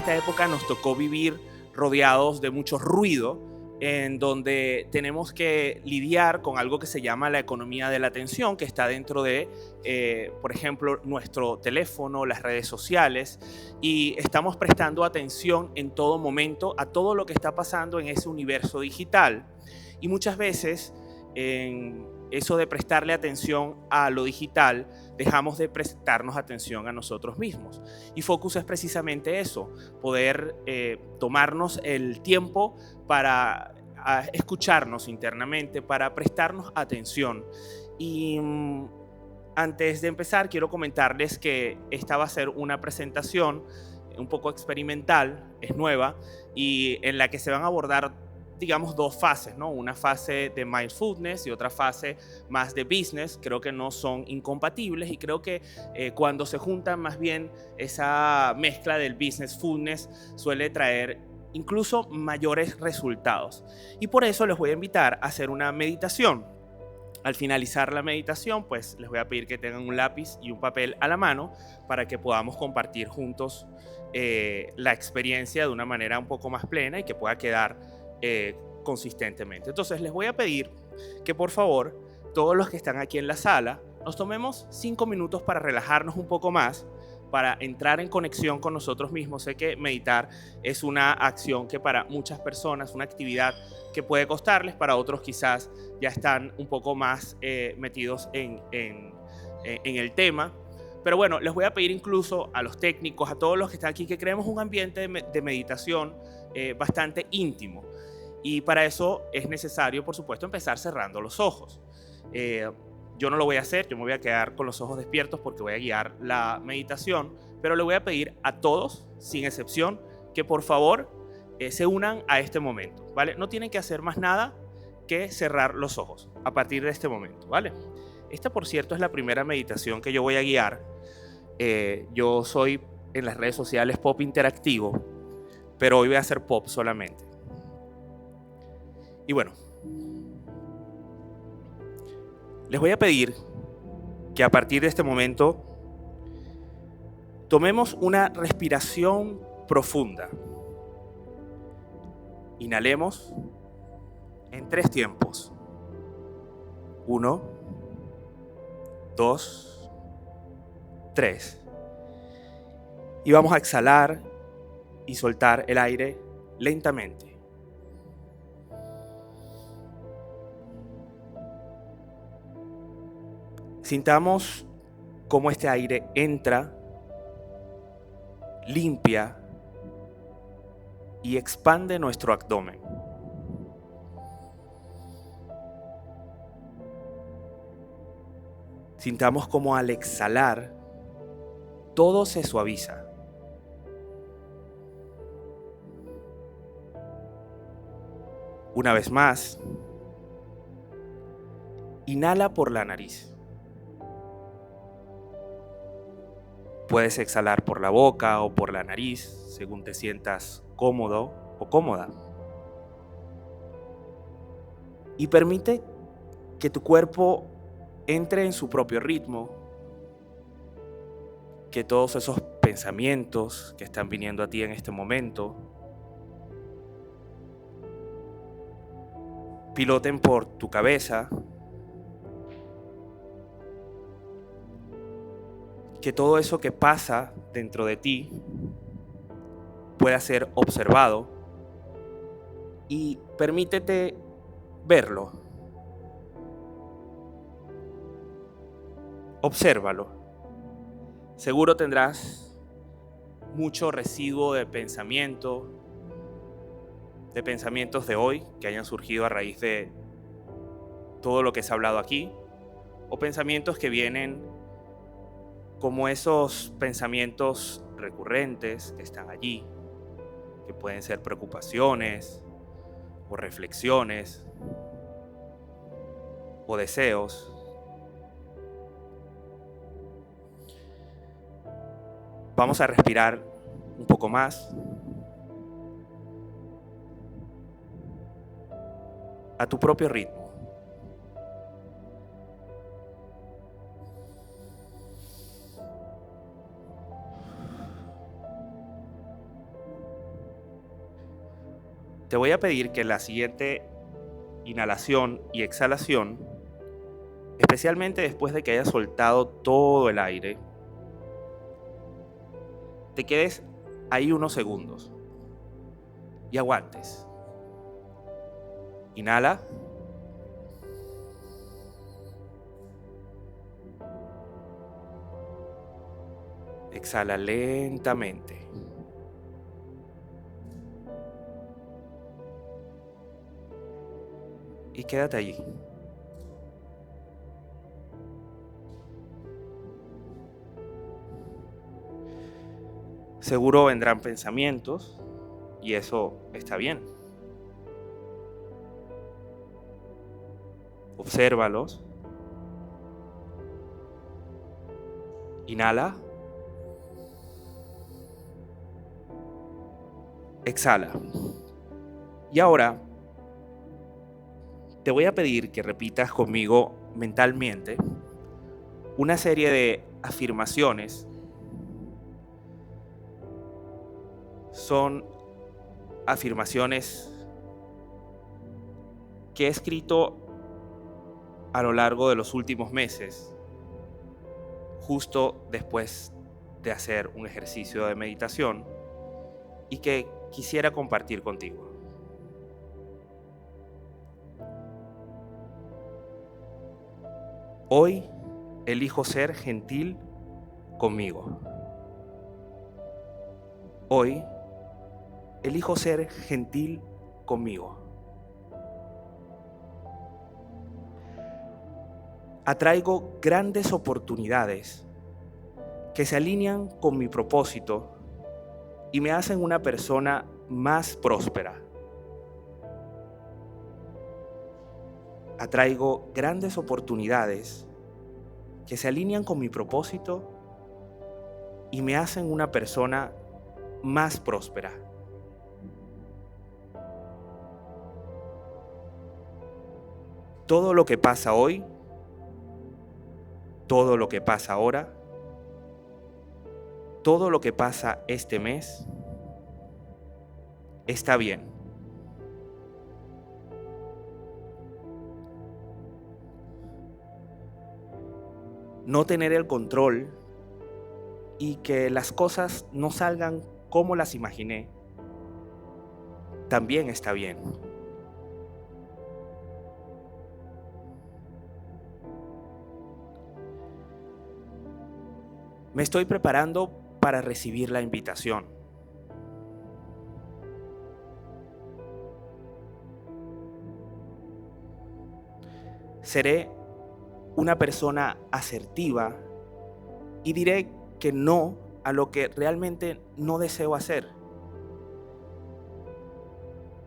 esta época nos tocó vivir rodeados de mucho ruido, en donde tenemos que lidiar con algo que se llama la economía de la atención, que está dentro de, por ejemplo, nuestro teléfono, las redes sociales, y estamos prestando atención en todo momento a todo lo que está pasando en ese universo digital. Y muchas veces, en eso de prestarle atención a lo digital, dejamos de prestarnos atención a nosotros mismos. Y Focus es precisamente eso, poder tomarnos el tiempo para escucharnos internamente, para prestarnos atención. Y antes de empezar, quiero comentarles que esta va a ser una presentación un poco experimental, es nueva, y en la que se van a abordar, digamos, dos fases, ¿no? Una fase de mindfulness y otra fase más de business. Creo que no son incompatibles y creo que cuando se juntan, más bien esa mezcla del businessfulness suele traer incluso mayores resultados. Y por eso les voy a invitar a hacer una meditación. Al finalizar la meditación, pues les voy a pedir que tengan un lápiz y un papel a la mano para que podamos compartir juntos la experiencia de una manera un poco más plena y que pueda quedar consistentemente. Entonces les voy a pedir que por favor todos los que están aquí en la sala nos tomemos 5 minutos para relajarnos un poco más, para entrar en conexión con nosotros mismos. Sé que meditar es una acción que para muchas personas, una actividad que puede costarles, para otros quizás ya están un poco más metidos en el tema. Pero bueno, les voy a pedir incluso a los técnicos, a todos los que están aquí, que creemos un ambiente de meditación bastante íntimo. Y para eso es necesario, por supuesto, empezar cerrando los ojos. Yo no lo voy a hacer, yo me voy a quedar con los ojos despiertos porque voy a guiar la meditación, pero le voy a pedir a todos, sin excepción, que por favor se unan a este momento, ¿vale? No tienen que hacer más nada que cerrar los ojos a partir de este momento, ¿vale? Esta, por cierto, es la primera meditación que yo voy a guiar. Yo soy en las redes sociales pop interactivo, pero hoy voy a hacer pop solamente. Y bueno, les voy a pedir que a partir de este momento tomemos una respiración profunda. Inhalemos en 3 tiempos. 1, 2, 3. Y vamos a exhalar y soltar el aire lentamente. Sintamos cómo este aire entra, limpia y expande nuestro abdomen. Sintamos cómo al exhalar todo se suaviza. Una vez más, inhala por la nariz. Puedes exhalar por la boca o por la nariz, según te sientas cómodo o cómoda. Y permite que tu cuerpo entre en su propio ritmo, que todos esos pensamientos que están viniendo a ti en este momento piloten por tu cabeza, que todo eso que pasa dentro de ti pueda ser observado y permítete verlo. Obsérvalo. Seguro tendrás mucho residuo de pensamientos de hoy que hayan surgido a raíz de todo lo que se ha hablado aquí, o pensamientos que vienen como esos pensamientos recurrentes que están allí, que pueden ser preocupaciones o reflexiones o deseos. Vamos a respirar un poco más a tu propio ritmo. Te voy a pedir que en la siguiente inhalación y exhalación, especialmente después de que hayas soltado todo el aire, te quedes ahí unos segundos y aguantes. Inhala. Exhala lentamente. Y quédate allí. Seguro vendrán pensamientos y eso está bien. Obsérvalos. Inhala. Exhala. Y ahora te voy a pedir que repitas conmigo mentalmente una serie de afirmaciones. Son afirmaciones que he escrito a lo largo de los últimos meses, justo después de hacer un ejercicio de meditación, y que quisiera compartir contigo. Hoy elijo ser gentil conmigo. Hoy elijo ser gentil conmigo. Atraigo grandes oportunidades que se alinean con mi propósito y me hacen una persona más próspera. Atraigo grandes oportunidades que se alinean con mi propósito y me hacen una persona más próspera. Todo lo que pasa hoy, todo lo que pasa ahora, todo lo que pasa este mes, está bien. No tener el control y que las cosas no salgan como las imaginé, también está bien. Me estoy preparando para recibir la invitación. Seré una persona asertiva y diré que no a lo que realmente no deseo hacer.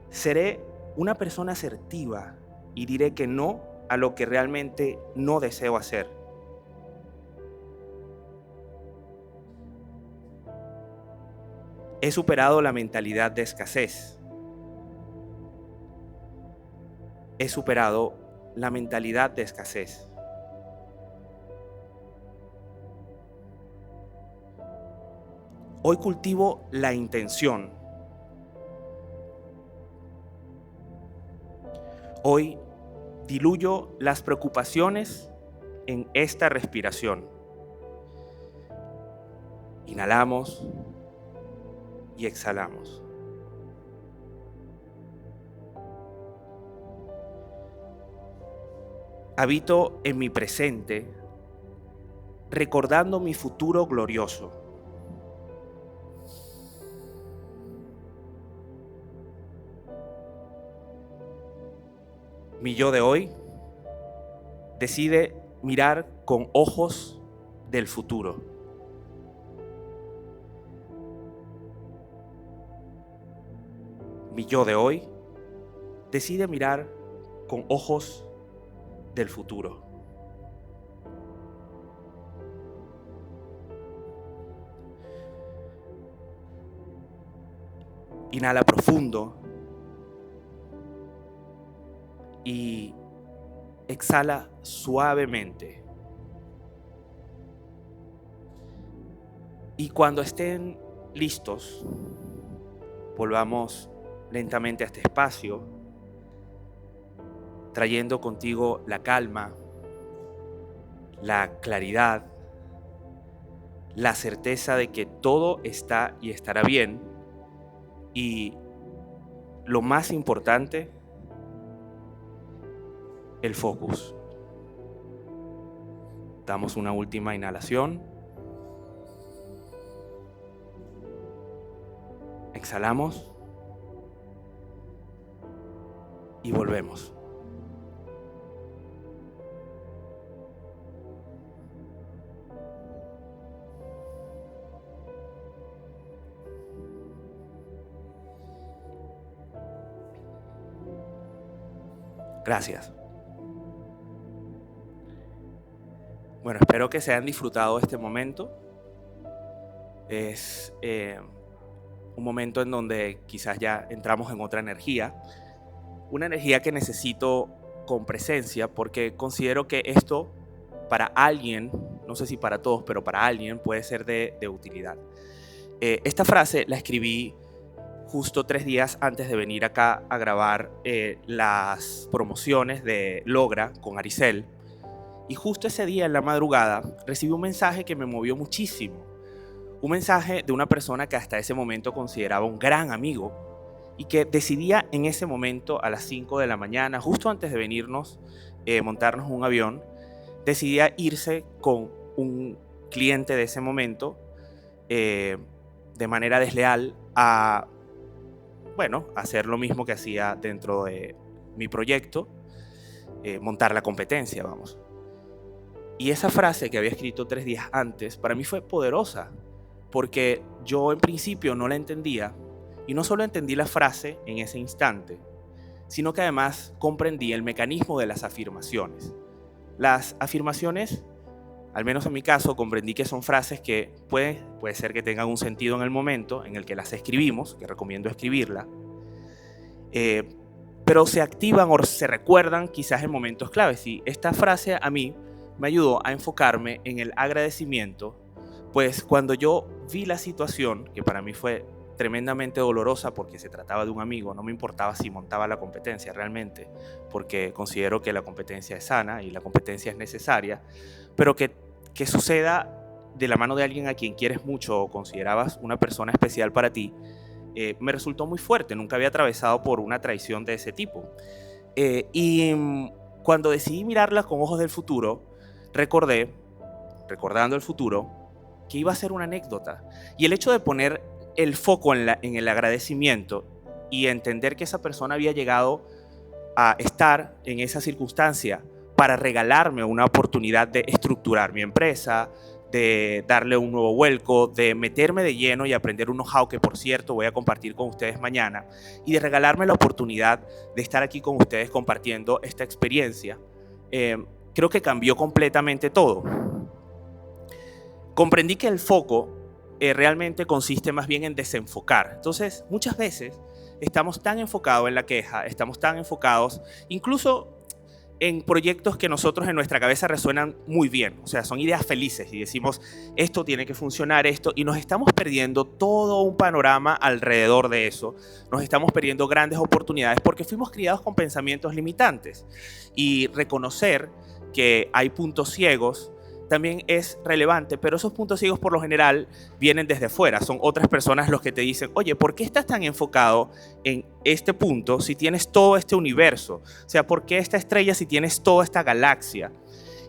Seré una persona asertiva y diré que no a lo que realmente no deseo hacer. He superado la mentalidad de escasez. He superado la mentalidad de escasez. Hoy cultivo la intención. Hoy diluyo las preocupaciones en esta respiración. Inhalamos y exhalamos. Habito en mi presente, recordando mi futuro glorioso. Mi yo de hoy decide mirar con ojos del futuro. Mi yo de hoy decide mirar con ojos del futuro. Inhala profundo y exhala suavemente. Y cuando estén listos, volvamos lentamente a este espacio, trayendo contigo la calma, la claridad, la certeza de que todo está y estará bien, y lo más importante, el focus. Damos una última inhalación. Exhalamos. Y volvemos. Gracias. Bueno, espero que se hayan disfrutado de este momento. Es un momento en donde quizás ya entramos en otra energía. Una energía que necesito con presencia, porque considero que esto para alguien, no sé si para todos, pero para alguien puede ser de utilidad. Esta frase la escribí justo 3 días antes de venir acá a grabar las promociones de Logra con Aricel. Y justo ese día en la madrugada recibí un mensaje que me movió muchísimo. Un mensaje de una persona que hasta ese momento consideraba un gran amigo y que decidía en ese momento a las 5 de la mañana, justo antes de venirnos, montarnos en un avión, decidía irse con un cliente de ese momento de manera desleal a, bueno, hacer lo mismo que hacía dentro de mi proyecto, montar la competencia, vamos. Y esa frase que había escrito 3 días antes, para mí fue poderosa, porque yo en principio no la entendía, y no solo entendí la frase en ese instante, sino que además comprendí el mecanismo de las afirmaciones. Las afirmaciones, al menos en mi caso, comprendí que son frases que puede ser que tengan un sentido en el momento en el que las escribimos, que recomiendo escribirla, pero se activan o se recuerdan quizás en momentos claves. Y esta frase a mí me ayudó a enfocarme en el agradecimiento, pues cuando yo vi la situación, que para mí fue tremendamente dolorosa porque se trataba de un amigo, no me importaba si montaba la competencia realmente, porque considero que la competencia es sana y la competencia es necesaria, pero que suceda de la mano de alguien a quien quieres mucho o considerabas una persona especial para ti, me resultó muy fuerte. Nunca había atravesado por una traición de ese tipo. Cuando decidí mirarla con ojos del futuro, recordando el futuro, que iba a ser una anécdota. Y el hecho de poner el foco en el agradecimiento y entender que esa persona había llegado a estar en esa circunstancia para regalarme una oportunidad de estructurar mi empresa, de darle un nuevo vuelco, de meterme de lleno y aprender un know-how que, por cierto, voy a compartir con ustedes mañana, y de regalarme la oportunidad de estar aquí con ustedes compartiendo esta experiencia, creo que cambió completamente todo. Comprendí que el foco realmente consiste más bien en desenfocar. Entonces, muchas veces estamos tan enfocados en la queja, estamos tan enfocados incluso en proyectos que nosotros en nuestra cabeza resuenan muy bien, o sea, son ideas felices y decimos, esto tiene que funcionar, esto, y nos estamos perdiendo todo un panorama alrededor de eso, nos estamos perdiendo grandes oportunidades porque fuimos criados con pensamientos limitantes, y reconocer que hay puntos ciegos también es relevante, pero esos puntos ciegos por lo general vienen desde fuera, son otras personas los que te dicen, oye, ¿por qué estás tan enfocado en este punto si tienes todo este universo? O sea, ¿por qué esta estrella si tienes toda esta galaxia?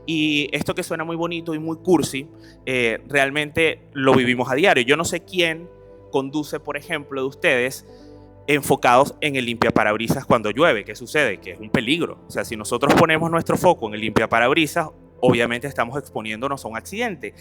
Y esto que suena muy bonito y muy cursi, realmente lo vivimos a diario. Yo no sé quién conduce, por ejemplo, de ustedes enfocados en el limpiaparabrisas cuando llueve. ¿Qué sucede? Que es un peligro. O sea, si nosotros ponemos nuestro foco en el limpiaparabrisas, obviamente estamos exponiéndonos a un accidente.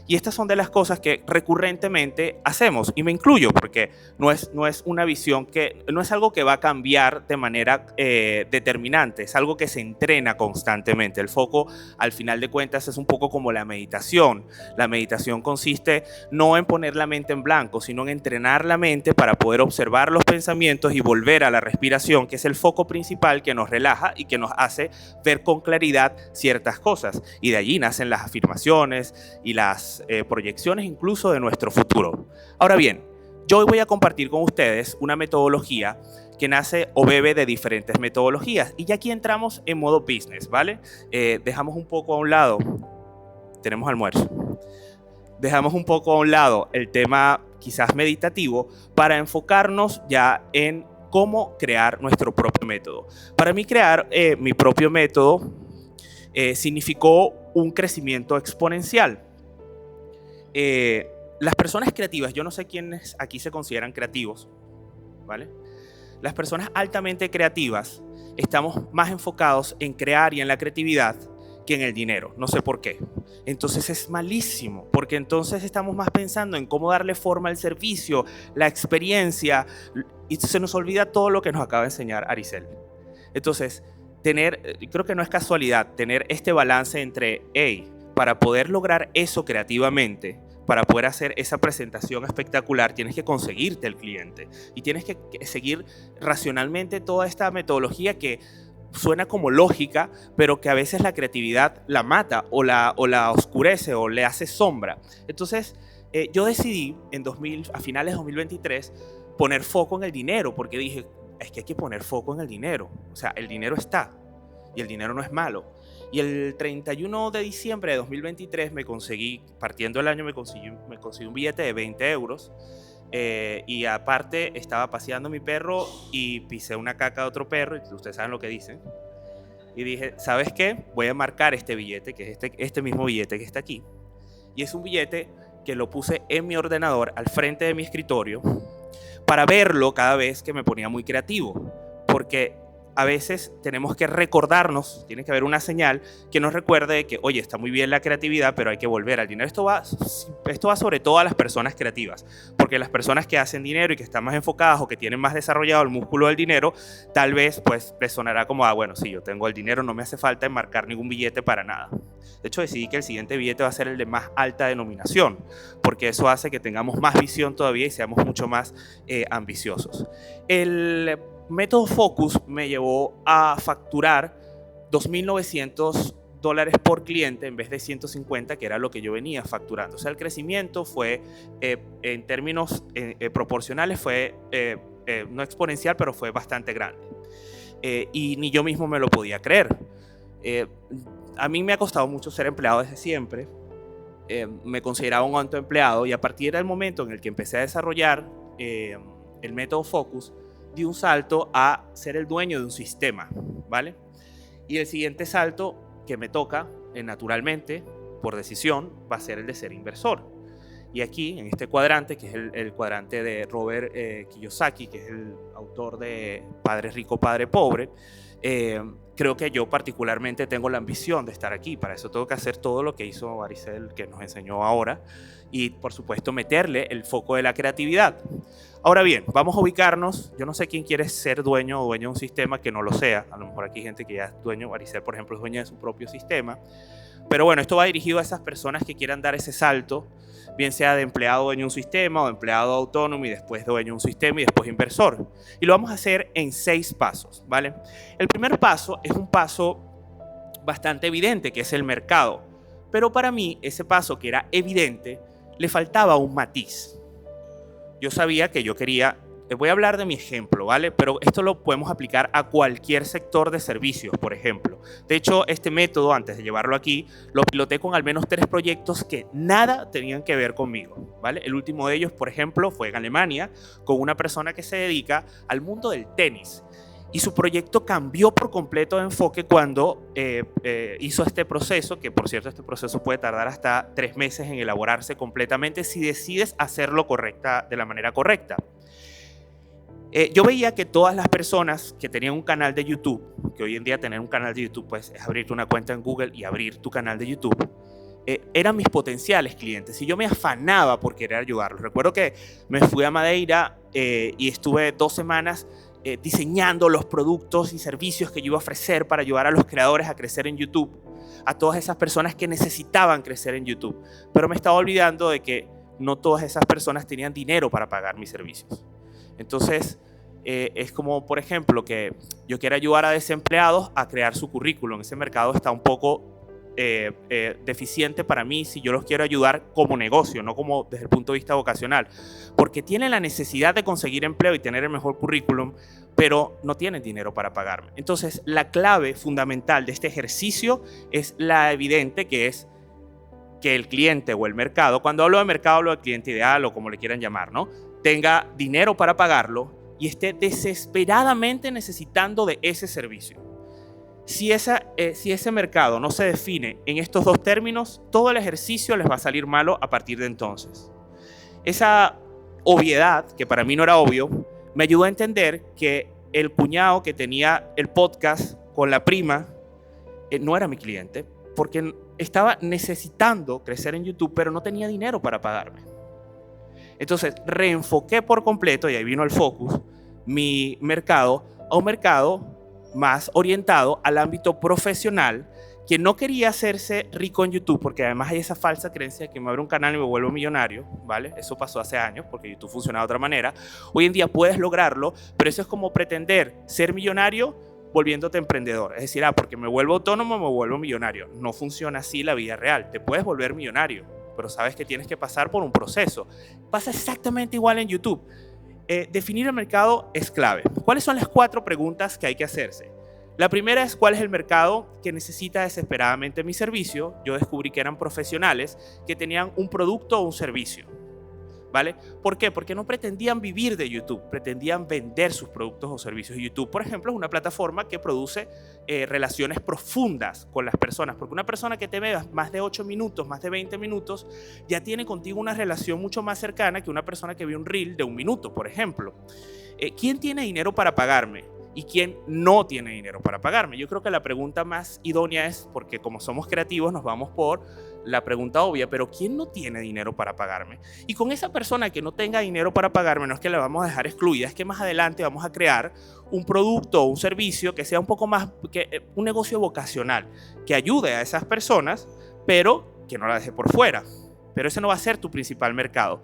Y estas son de las cosas que recurrentemente hacemos, y me incluyo porque no es una visión que, no es algo que va a cambiar de manera determinante, es algo que se entrena constantemente. El foco, al final de cuentas, es un poco como la meditación. La meditación consiste no en poner la mente en blanco, sino en entrenar la mente para poder observar los pensamientos y volver a la respiración, que es el foco principal que nos relaja y que nos hace ver con claridad ciertas cosas. Y de allí nacen las afirmaciones y las proyecciones incluso de nuestro futuro. Ahora bien, Yo hoy voy a compartir con ustedes una metodología que nace o bebe de diferentes metodologías. Y ya aquí entramos en modo business, ¿vale? Dejamos un poco a un lado, tenemos almuerzo, dejamos un poco a un lado el tema quizás meditativo para enfocarnos ya en cómo crear nuestro propio método. Para mí crear mi propio método significó un crecimiento exponencial. Las personas creativas, yo no sé quiénes aquí se consideran creativos, ¿vale? Las personas altamente creativas estamos más enfocados en crear y en la creatividad que en el dinero, no sé por qué. Entonces es malísimo, porque entonces estamos más pensando en cómo darle forma al servicio, la experiencia, y se nos olvida todo lo que nos acaba de enseñar Aricel. Entonces, creo que no es casualidad, tener este balance entre, para poder lograr eso creativamente, para poder hacer esa presentación espectacular, tienes que conseguirte el cliente y tienes que seguir racionalmente toda esta metodología que suena como lógica, pero que a veces la creatividad la mata o la oscurece o le hace sombra. Entonces, yo decidí a finales de 2023 poner foco en el dinero, porque dije, es que hay que poner foco en el dinero. O sea, el dinero está y el dinero no es malo. Y el 31 de diciembre de 2023 partiendo el año, me conseguí un billete de 20 euros. Y aparte estaba paseando mi perro y pisé una caca de otro perro, y ustedes saben lo que dicen. Y dije, ¿sabes qué? Voy a marcar este billete, que es este mismo billete que está aquí. Y es un billete que lo puse en mi ordenador al frente de mi escritorio para verlo cada vez que me ponía muy creativo. Porque a veces tenemos que recordarnos, tiene que haber una señal que nos recuerde que, oye, está muy bien la creatividad, pero hay que volver al dinero. Esto va sobre todo a las personas creativas, porque las personas que hacen dinero y que están más enfocadas o que tienen más desarrollado el músculo del dinero, tal vez pues les sonará como, bueno, sí, yo tengo el dinero, no me hace falta enmarcar ningún billete para nada. De hecho, decidí que el siguiente billete va a ser el de más alta denominación, porque eso hace que tengamos más visión todavía y seamos mucho más ambiciosos. El método Focus me llevó a facturar $2,900 por cliente en vez de 150, que era lo que yo venía facturando. O sea, el crecimiento fue, en términos proporcionales, fue no exponencial, pero fue bastante grande. Y ni yo mismo me lo podía creer. A mí me ha costado mucho ser empleado desde siempre. Me consideraba un autoempleado, y a partir del momento en el que empecé a desarrollar el método Focus, di un salto a ser el dueño de un sistema, ¿vale? Y el siguiente salto que me toca, naturalmente, por decisión, va a ser el de ser inversor. Y aquí, en este cuadrante, que es el cuadrante de Robert Kiyosaki, que es el autor de Padre Rico, Padre Pobre, creo que yo particularmente tengo la ambición de estar aquí. Para eso tengo que hacer todo lo que hizo Aricel, que nos enseñó ahora, y por supuesto meterle el foco de la creatividad. Ahora bien, vamos a ubicarnos. Yo no sé quién quiere ser dueño o dueño de un sistema que no lo sea. A lo mejor aquí hay gente que ya es dueño. Aricel, por ejemplo, es dueña de su propio sistema. Pero bueno, esto va dirigido a esas personas que quieran dar ese salto, bien sea de empleado dueño de un sistema o de empleado autónomo y después dueño de un sistema y después inversor. Y lo vamos a hacer en 6 pasos, ¿vale? El primer paso es un paso bastante evidente, que es el mercado. Pero para mí, ese paso que era evidente, le faltaba un matiz. Yo sabía que yo quería, voy a hablar de mi ejemplo, ¿vale? Pero esto lo podemos aplicar a cualquier sector de servicios, por ejemplo. De hecho, este método, antes de llevarlo aquí, lo piloté con al menos 3 proyectos que nada tenían que ver conmigo, ¿vale? El último de ellos, por ejemplo, fue en Alemania, con una persona que se dedica al mundo del tenis. Y su proyecto cambió por completo de enfoque cuando hizo este proceso, que por cierto este proceso puede tardar hasta 3 meses en elaborarse completamente si decides hacerlo de la manera correcta. Yo veía que todas las personas que tenían un canal de YouTube, que hoy en día tener un canal de YouTube pues, es abrirte una cuenta en Google y abrir tu canal de YouTube, eran mis potenciales clientes y yo me afanaba por querer ayudarlos. Recuerdo que me fui a Madeira y estuve 2 semanas diseñando los productos y servicios que yo iba a ofrecer para ayudar a los creadores a crecer en YouTube, a todas esas personas que necesitaban crecer en YouTube. Pero me estaba olvidando de que no todas esas personas tenían dinero para pagar mis servicios. Entonces, es como, por ejemplo, que yo quiero ayudar a desempleados a crear su currículum. Ese mercado está un poco deficiente para mí si yo los quiero ayudar como negocio, no como desde el punto de vista vocacional, porque tienen la necesidad de conseguir empleo y tener el mejor currículum, pero no tienen dinero para pagarme. Entonces, la clave fundamental de este ejercicio es la evidente, que es que el cliente o el mercado, cuando hablo de mercado hablo del cliente ideal o como le quieran llamar, ¿no?, tenga dinero para pagarlo y esté desesperadamente necesitando de ese servicio. Si ese mercado no se define en estos dos términos, todo el ejercicio les va a salir malo a partir de entonces. Esa obviedad, que para mí no era obvio, me ayudó a entender que el cuñado que tenía el podcast con la prima no era mi cliente, porque estaba necesitando crecer en YouTube, pero no tenía dinero para pagarme. Entonces reenfoqué por completo, y ahí vino el focus, mi mercado a un mercado más orientado al ámbito profesional, que no quería hacerse rico en YouTube, porque además hay esa falsa creencia de que me abro un canal y me vuelvo millonario, ¿vale? Eso pasó hace años, porque YouTube funciona de otra manera. Hoy en día puedes lograrlo, pero eso es como pretender ser millonario volviéndote emprendedor. Es decir, porque me vuelvo autónomo, me vuelvo millonario. No funciona así la vida real. Te puedes volver millonario, pero sabes que tienes que pasar por un proceso. Pasa exactamente igual en YouTube. Definir el mercado es clave. ¿Cuáles son las 4 preguntas que hay que hacerse? La primera es: ¿cuál es el mercado que necesita desesperadamente mi servicio? Yo descubrí que eran profesionales que tenían un producto o un servicio, ¿vale? ¿Por qué? Porque no pretendían vivir de YouTube, pretendían vender sus productos o servicios. Y YouTube, por ejemplo, es una plataforma que produce relaciones profundas con las personas, porque una persona que te ve más de 8 minutos, más de 20 minutos, ya tiene contigo una relación mucho más cercana que una persona que ve un reel de 1 minuto, por ejemplo. ¿Quién tiene dinero para pagarme? ¿Y quién no tiene dinero para pagarme? Yo creo que la pregunta más idónea es, porque como somos creativos nos vamos por la pregunta obvia, pero ¿quién no tiene dinero para pagarme? Y con esa persona que no tenga dinero para pagarme, no es que la vamos a dejar excluida, es que más adelante vamos a crear un producto o un servicio que sea un poco más que un negocio vocacional, que ayude a esas personas, pero que no la deje por fuera. Pero ese no va a ser tu principal mercado.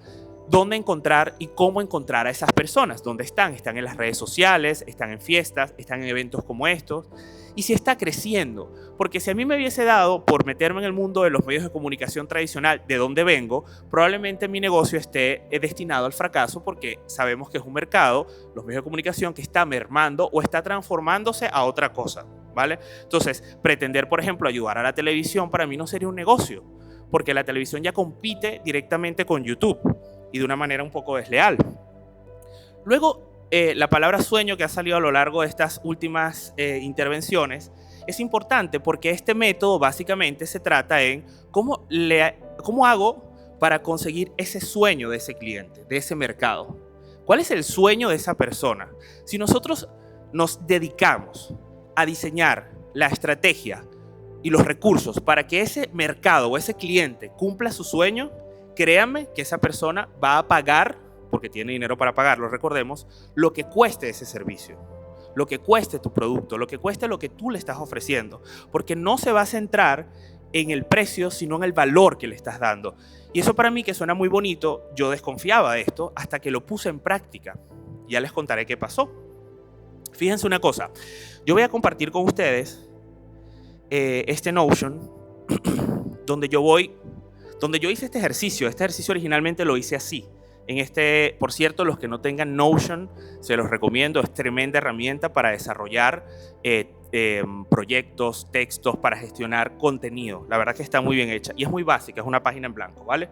¿Dónde encontrar y cómo encontrar a esas personas? ¿Dónde están? Están en las redes sociales, están en fiestas, están en eventos como estos. Y si está creciendo, porque si a mí me hubiese dado por meterme en el mundo de los medios de comunicación tradicional, de donde vengo, probablemente mi negocio esté destinado al fracaso, porque sabemos que es un mercado, los medios de comunicación, que está mermando o está transformándose a otra cosa, ¿vale? Entonces, pretender, por ejemplo, ayudar a la televisión para mí no sería un negocio, porque la televisión ya compite directamente con YouTube y de una manera un poco desleal. Luego, la palabra sueño, que ha salido a lo largo de estas últimas intervenciones, es importante porque este método básicamente se trata en cómo hago para conseguir ese sueño de ese cliente, de ese mercado. ¿Cuál es el sueño de esa persona? Si nosotros nos dedicamos a diseñar la estrategia y los recursos para que ese mercado o ese cliente cumpla su sueño, créanme que esa persona va a pagar, porque tiene dinero para pagarlo, recordemos, lo que cueste ese servicio, lo que cueste tu producto, lo que cueste lo que tú le estás ofreciendo, porque no se va a centrar en el precio, sino en el valor que le estás dando. Y eso para mí, que suena muy bonito, yo desconfiaba de esto hasta que lo puse en práctica. Ya les contaré qué pasó. Fíjense una cosa, yo voy a compartir con ustedes este Notion donde yo hice este ejercicio. Este ejercicio originalmente lo hice así. Por cierto, los que no tengan Notion, se los recomiendo. Es tremenda herramienta para desarrollar proyectos, textos, para gestionar contenido. La verdad que está muy bien hecha y es muy básica, es una página en blanco, ¿vale?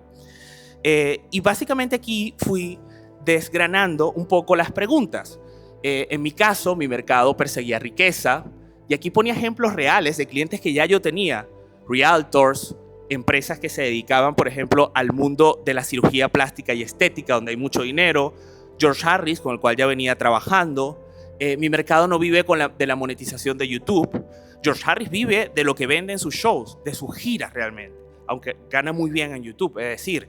Y básicamente aquí fui desgranando un poco las preguntas. En mi caso, mi mercado perseguía riqueza, y aquí ponía ejemplos reales de clientes que ya yo tenía: realtors, empresas que se dedicaban, por ejemplo, al mundo de la cirugía plástica y estética, donde hay mucho dinero; George Harris, con el cual ya venía trabajando. Mi mercado no vive de la monetización de YouTube. George Harris vive de lo que vende en sus shows, de sus giras realmente, aunque gana muy bien en YouTube. Es decir,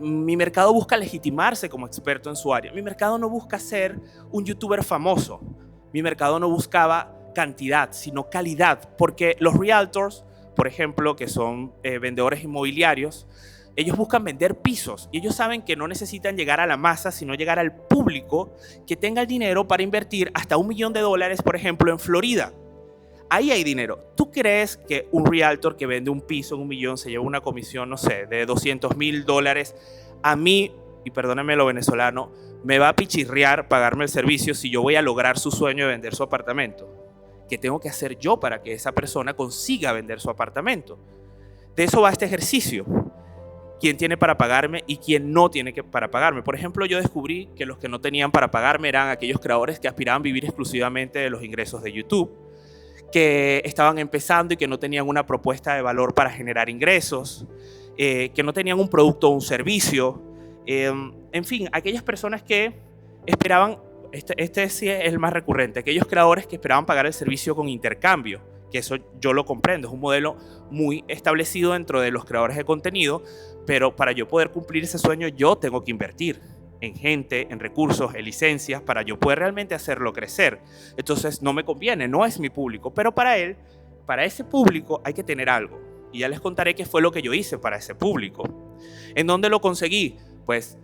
mi mercado busca legitimarse como experto en su área. Mi mercado no busca ser un youtuber famoso. Mi mercado no buscaba cantidad, sino calidad, porque los realtors, por ejemplo, que son vendedores inmobiliarios, ellos buscan vender pisos y ellos saben que no necesitan llegar a la masa, sino llegar al público que tenga el dinero para invertir hasta $1 millón, por ejemplo, en Florida. Ahí hay dinero. ¿Tú crees que un realtor que vende un piso en 1.000.000 se lleva una comisión, no sé, de $200.000? A mí, y perdónenme lo venezolano, me va a pichirrear pagarme el servicio si yo voy a lograr su sueño de vender su apartamento. ¿Qué tengo que hacer yo para que esa persona consiga vender su apartamento? De eso va este ejercicio. ¿Quién tiene para pagarme y quién no tiene para pagarme? Por ejemplo, yo descubrí que los que no tenían para pagarme eran aquellos creadores que aspiraban a vivir exclusivamente de los ingresos de YouTube, que estaban empezando y que no tenían una propuesta de valor para generar ingresos, que no tenían un producto o un servicio. En fin, aquellas personas que esperaban, este sí es el más recurrente, aquellos creadores que esperaban pagar el servicio con intercambio, que eso yo lo comprendo, es un modelo muy establecido dentro de los creadores de contenido, pero para yo poder cumplir ese sueño yo tengo que invertir en gente, en recursos, en licencias, para yo poder realmente hacerlo crecer. Entonces no me conviene, no es mi público, pero para ese público hay que tener algo. Y ya les contaré qué fue lo que yo hice para ese público. ¿En dónde lo conseguí? Pues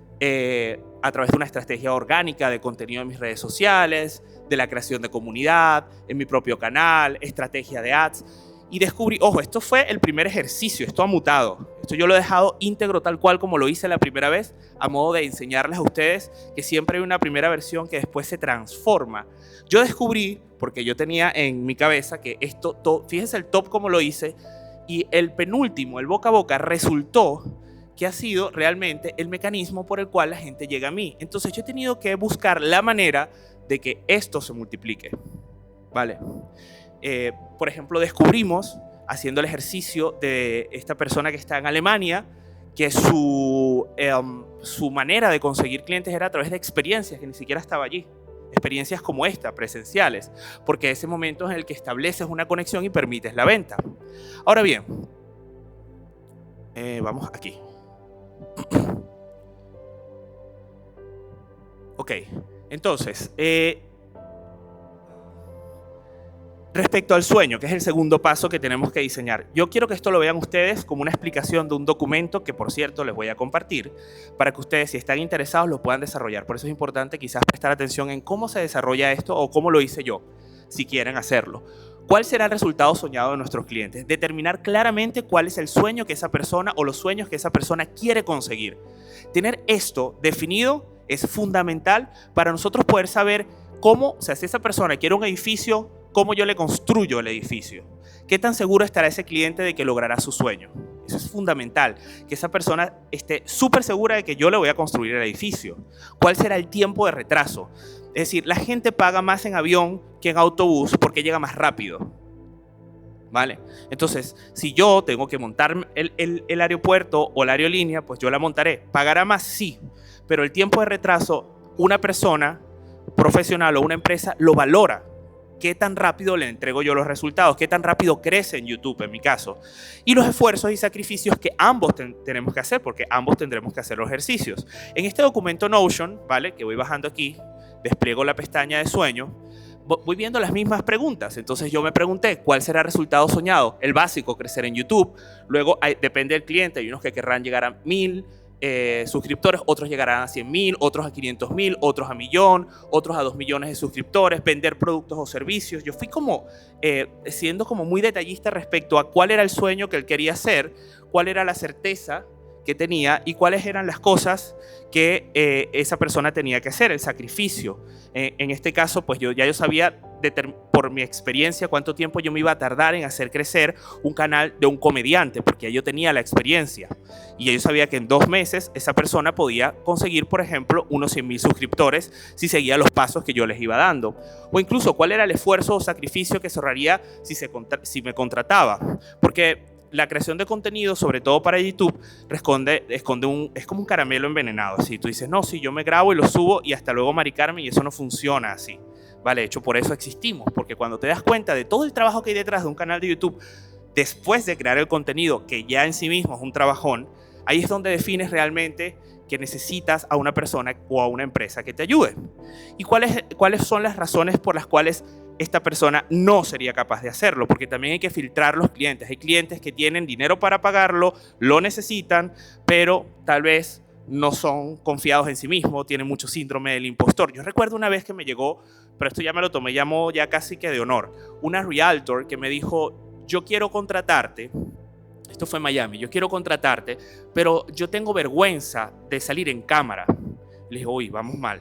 a través de una estrategia orgánica de contenido en mis redes sociales, de la creación de comunidad, en mi propio canal, estrategia de ads. Y descubrí, ojo, esto fue el primer ejercicio, esto ha mutado. Esto yo lo he dejado íntegro tal cual como lo hice la primera vez, a modo de enseñarles a ustedes que siempre hay una primera versión que después se transforma. Yo descubrí, porque yo tenía en mi cabeza que esto, fíjense el top como lo hice, y el penúltimo, el boca a boca, resultó que ha sido realmente el mecanismo por el cual la gente llega a mí. Entonces yo he tenido que buscar la manera de que esto se multiplique, ¿vale? Por ejemplo, descubrimos, haciendo el ejercicio de esta persona que está en Alemania, que su manera de conseguir clientes era a través de experiencias que ni siquiera estaba allí. Experiencias como esta, presenciales, porque ese momento es en el que estableces una conexión y permites la venta. Ahora bien, vamos aquí. Ok, entonces, respecto al sueño, que es el segundo paso que tenemos que diseñar, yo quiero que esto lo vean ustedes como una explicación de un documento que, por cierto, les voy a compartir para que ustedes, si están interesados, lo puedan desarrollar. Por eso es importante quizás prestar atención en cómo se desarrolla esto o cómo lo hice yo, si quieren hacerlo. ¿Cuál será el resultado soñado de nuestros clientes? Determinar claramente cuál es el sueño que esa persona o los sueños que esa persona quiere conseguir. Tener esto definido es fundamental para nosotros poder saber cómo, o sea, si esa persona quiere un edificio, cómo yo le construyo el edificio. ¿Qué tan seguro estará ese cliente de que logrará su sueño? Eso es fundamental, que esa persona esté súper segura de que yo le voy a construir el edificio. ¿Cuál será el tiempo de retraso? Es decir, la gente paga más en avión que en autobús porque llega más rápido, ¿vale? Entonces, si yo tengo que montar el aeropuerto o la aerolínea, pues yo la montaré. ¿Pagará más? Sí, pero el tiempo de retraso, una persona profesional o una empresa lo valora. ¿Qué tan rápido le entrego yo los resultados? ¿Qué tan rápido crece en YouTube, en mi caso? Y los esfuerzos y sacrificios que ambos tenemos que hacer, porque ambos tendremos que hacer los ejercicios. En este documento Notion, ¿vale? Que voy bajando aquí, despliego la pestaña de sueño, voy viendo las mismas preguntas. Entonces yo me pregunté, ¿cuál será el resultado soñado? El básico, crecer en YouTube. Luego, depende del cliente, hay unos que querrán llegar a 1.000 suscriptores, otros llegarán a 100.000, otros a 500.000, otros a 1.000.000, otros a 2 millones de suscriptores, vender productos o servicios. Yo fui como siendo como muy detallista respecto a cuál era el sueño que él quería hacer, cuál era la certeza que tenía y cuáles eran las cosas que esa persona tenía que hacer, el sacrificio. En este caso, pues yo sabía por mi experiencia cuánto tiempo yo me iba a tardar en hacer crecer un canal de un comediante, porque yo tenía la experiencia. Y yo sabía que en 2 meses esa persona podía conseguir, por ejemplo, unos 100.000 suscriptores si seguía los pasos que yo les iba dando. O incluso cuál era el esfuerzo o sacrificio que se ahorraría si me contrataba. Porque la creación de contenido, sobre todo para YouTube, es como un caramelo envenenado. Así tú dices, no, si yo me grabo y lo subo y hasta luego maricarme, y eso no funciona así. Vale, de hecho, por eso existimos, porque cuando te das cuenta de todo el trabajo que hay detrás de un canal de YouTube, después de crear el contenido, que ya en sí mismo es un trabajón, ahí es donde defines realmente que necesitas a una persona o a una empresa que te ayude. ¿Y cuáles son las razones por las cuales esta persona no sería capaz de hacerlo? Porque también hay que filtrar los clientes. Hay clientes que tienen dinero para pagarlo, lo necesitan, pero tal vez no son confiados en sí mismos, tienen mucho síndrome del impostor. Yo recuerdo una vez que me llegó, pero esto ya me lo tomé ya casi que de honor, una realtor que me dijo, yo quiero contratarte, esto fue en Miami, yo quiero contratarte, pero yo tengo vergüenza de salir en cámara. Le dije, uy, vamos mal.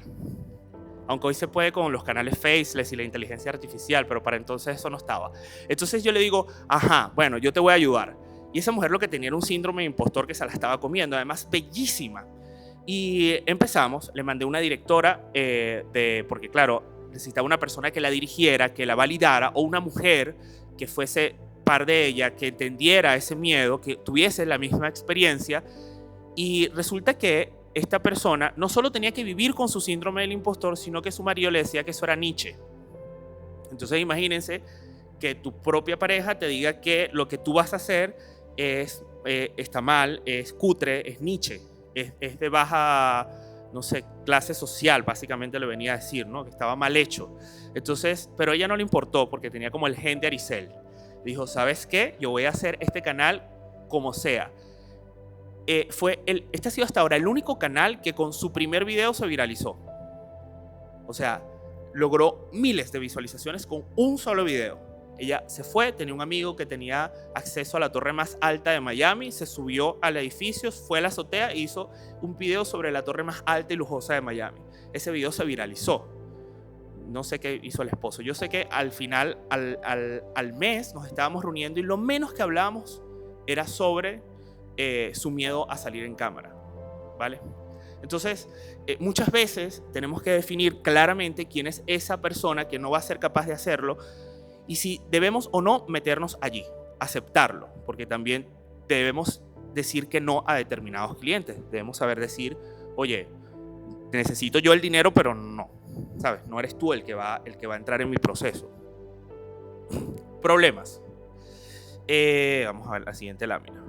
Aunque hoy se puede con los canales faceless y la inteligencia artificial, pero para entonces eso no estaba. Entonces yo le digo, ajá, bueno, yo te voy a ayudar. Y esa mujer lo que tenía era un síndrome de impostor que se la estaba comiendo, además bellísima. Y empezamos, le mandé una directora, porque claro, necesitaba una persona que la dirigiera, que la validara, o una mujer que fuese par de ella, que entendiera ese miedo, que tuviese la misma experiencia. Y resulta que esta persona no solo tenía que vivir con su síndrome del impostor, sino que su marido le decía que eso era Nietzsche. Entonces imagínense que tu propia pareja te diga que lo que tú vas a hacer está mal, es cutre, es Nietzsche, es de baja, no sé, clase social, básicamente le venía a decir, ¿no? Que estaba mal hecho. Entonces, pero a ella no le importó porque tenía como el gen de Aricel. Dijo, ¿sabes qué? Yo voy a hacer este canal como sea. Este ha sido hasta ahora el único canal que con su primer video se viralizó. O sea, logró miles de visualizaciones con un solo video. Ella se fue, tenía un amigo que tenía acceso a la torre más alta de Miami, se subió al edificio, fue a la azotea e hizo un video sobre la torre más alta y lujosa de Miami. Ese video se viralizó. No sé qué hizo el esposo. Yo sé que al final, al mes, nos estábamos reuniendo y lo menos que hablábamos era sobre su miedo a salir en cámara, ¿vale? Entonces, muchas veces tenemos que definir claramente quién es esa persona que no va a ser capaz de hacerlo y si debemos o no meternos allí, aceptarlo, porque también debemos decir que no a determinados clientes. Debemos saber decir, oye, necesito yo el dinero, pero no, ¿sabes? No eres tú el que va a entrar en mi proceso. Problemas. Vamos a ver la siguiente lámina.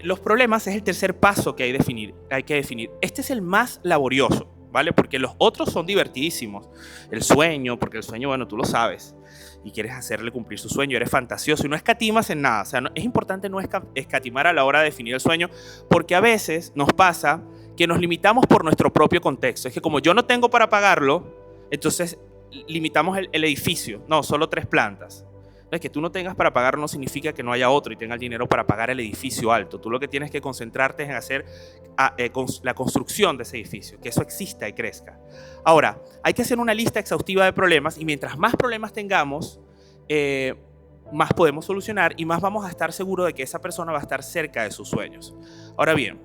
Los problemas es el tercer paso que hay que definir. Este es el más laborioso, ¿vale? Porque los otros son divertidísimos. El sueño, porque el sueño, bueno, tú lo sabes y quieres hacerle cumplir su sueño, eres fantasioso y no escatimas en nada. O sea, es importante no escatimar a la hora de definir el sueño, porque a veces nos pasa que nos limitamos por nuestro propio contexto. Es que como yo no tengo para pagarlo, entonces limitamos el edificio. No, solo 3 plantas. Es que tú no tengas para pagar no significa que no haya otro y tenga el dinero para pagar el edificio alto. Tú lo que tienes que concentrarte es en hacer la construcción de ese edificio, que eso exista y crezca. Ahora, hay que hacer una lista exhaustiva de problemas y mientras más problemas tengamos, más podemos solucionar y más vamos a estar seguros de que esa persona va a estar cerca de sus sueños. Ahora bien,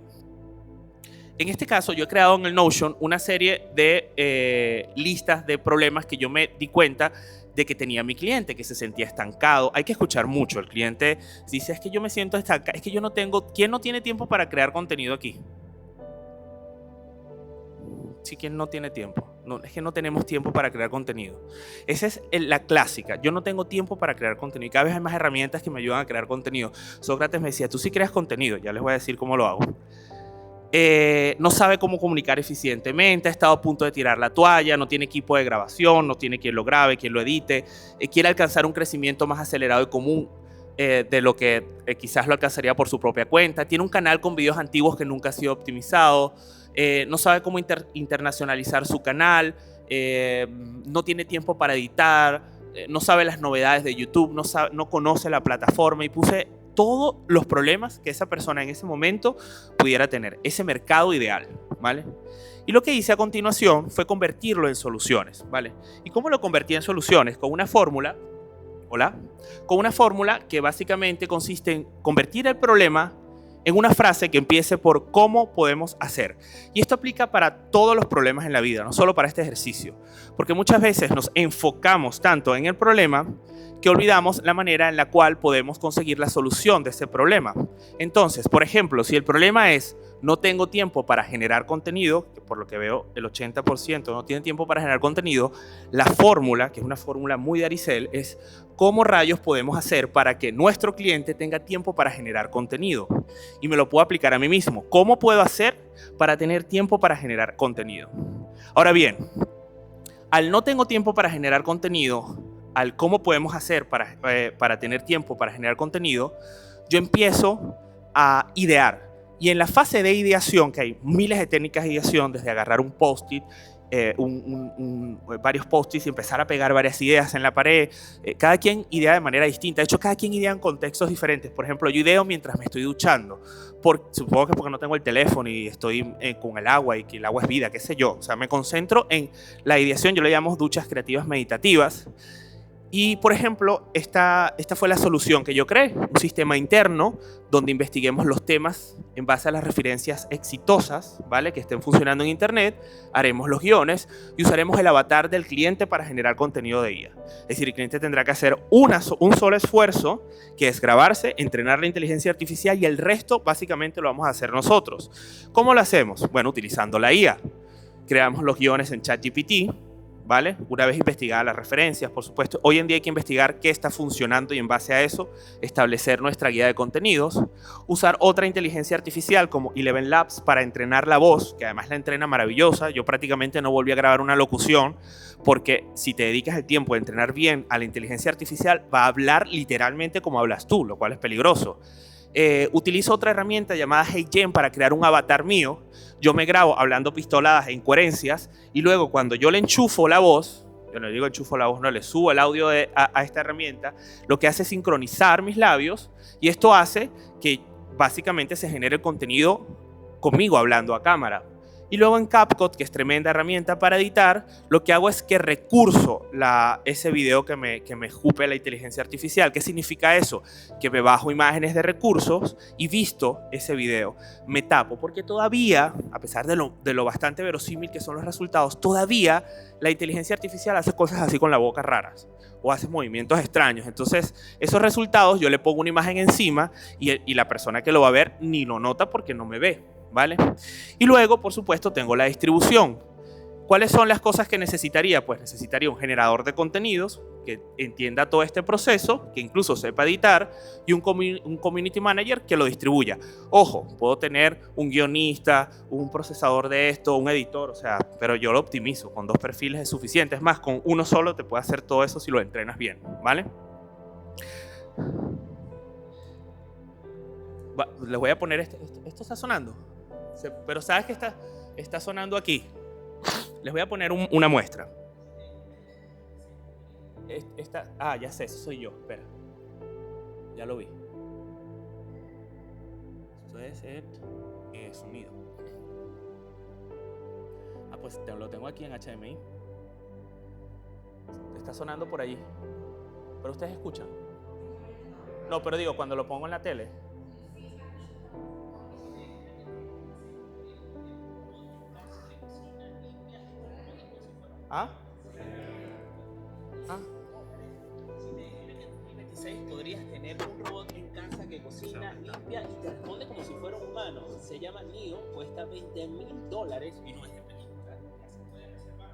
en este caso yo he creado en el Notion una serie de listas de problemas que yo me di cuenta de que tenía mi cliente, que se sentía estancado. Hay que escuchar mucho. El cliente dice, es que yo me siento estancado, es que yo no tengo... ¿Quién no tiene tiempo para crear contenido aquí? Sí, ¿quién no tiene tiempo? No, es que no tenemos tiempo para crear contenido. Esa es la clásica. Yo no tengo tiempo para crear contenido. Y cada vez hay más herramientas que me ayudan a crear contenido. Sócrates me decía, tú sí creas contenido. Ya les voy a decir cómo lo hago. No sabe cómo comunicar eficientemente, ha estado a punto de tirar la toalla, no tiene equipo de grabación, no tiene quien lo grabe, quien lo edite, quiere alcanzar un crecimiento más acelerado y común de lo que quizás lo alcanzaría por su propia cuenta, tiene un canal con videos antiguos que nunca ha sido optimizado, no sabe cómo internacionalizar su canal, no tiene tiempo para editar, no sabe las novedades de YouTube, no conoce la plataforma y puse todos los problemas que esa persona en ese momento pudiera tener, ese mercado ideal, ¿vale? Y lo que hice a continuación fue convertirlo en soluciones, ¿vale? ¿Y cómo lo convertí en soluciones? Con una fórmula, ¿hola? Con una fórmula que básicamente consiste en convertir el problema en una frase que empiece por cómo podemos hacer. Y esto aplica para todos los problemas en la vida, no solo para este ejercicio, porque muchas veces nos enfocamos tanto en el problema que olvidamos la manera en la cual podemos conseguir la solución de ese problema. Entonces, por ejemplo, si el problema es no tengo tiempo para generar contenido, que por lo que veo el 80% no tiene tiempo para generar contenido, la fórmula, que es una fórmula muy de Aricel, es cómo rayos podemos hacer para que nuestro cliente tenga tiempo para generar contenido. Y me lo puedo aplicar a mí mismo. ¿Cómo puedo hacer para tener tiempo para generar contenido? Ahora bien, al no tengo tiempo para generar contenido, al cómo podemos hacer para tener tiempo para generar contenido, yo empiezo a idear. Y en la fase de ideación, que hay miles de técnicas de ideación, desde agarrar un post-it, varios post-its y empezar a pegar varias ideas en la pared. Cada quien idea de manera distinta. De hecho, cada quien idea en contextos diferentes. Por ejemplo, yo ideo mientras me estoy duchando. Supongo que porque no tengo el teléfono y estoy con el agua y que el agua es vida, qué sé yo. O sea, me concentro en la ideación. Yo le llamo duchas creativas meditativas. Y, por ejemplo, esta fue la solución que yo creé, un sistema interno donde investiguemos los temas en base a las referencias exitosas, ¿vale? Que estén funcionando en Internet, haremos los guiones y usaremos el avatar del cliente para generar contenido de IA. Es decir, el cliente tendrá que hacer un solo esfuerzo, que es grabarse, entrenar la inteligencia artificial y el resto básicamente lo vamos a hacer nosotros. ¿Cómo lo hacemos? Bueno, utilizando la IA. Creamos los guiones en ChatGPT, ¿vale? Una vez investigadas las referencias, por supuesto. Hoy en día hay que investigar qué está funcionando y en base a eso establecer nuestra guía de contenidos. Usar otra inteligencia artificial como Eleven Labs para entrenar la voz, que además la entrena maravillosa. Yo prácticamente no volví a grabar una locución porque si te dedicas el tiempo de entrenar bien a la inteligencia artificial, va a hablar literalmente como hablas tú, lo cual es peligroso. Utilizo otra herramienta llamada HeyGen para crear un avatar mío. Yo me grabo hablando pistoladas e incoherencias y luego cuando yo le enchufo la voz, yo no le digo enchufo la voz, no, le subo el audio a esta herramienta, lo que hace es sincronizar mis labios y esto hace que básicamente se genere el contenido conmigo hablando a cámara. Y luego en CapCut, que es tremenda herramienta para editar, lo que hago es que recurso ese video que me escupe la inteligencia artificial. ¿Qué significa eso? Que me bajo imágenes de recursos y visto ese video, me tapo. Porque todavía, a pesar de lo bastante verosímil que son los resultados, todavía la inteligencia artificial hace cosas así con la boca raras o hace movimientos extraños. Entonces, esos resultados yo le pongo una imagen encima y la persona que lo va a ver ni lo nota porque no me ve, ¿vale? Y luego, por supuesto, tengo la distribución. ¿Cuáles son las cosas que necesitaría? Pues necesitaría un generador de contenidos que entienda todo este proceso, que incluso sepa editar, y un community manager que lo distribuya. Ojo, puedo tener un guionista, un procesador de esto, un editor, o sea, pero yo lo optimizo. Con 2 perfiles es suficiente. Es más, con uno solo te puede hacer todo eso si lo entrenas bien, ¿vale? Les voy a poner esto está sonando. Pero ¿sabes que está sonando aquí? Les voy a poner una muestra. Ya sé, eso soy yo. Espera. Ya lo vi. Esto es el sonido. Pues lo tengo aquí en HDMI. Está sonando por allí. ¿Pero ustedes escuchan? No, pero digo, cuando lo pongo en la tele. ¿Ah? En 26 podrías tener un robot en casa que cocina, limpia y te responde como si fuera un humano. Se llama Neo, cuesta $20,000 y no es de película. Ya se puede reservar.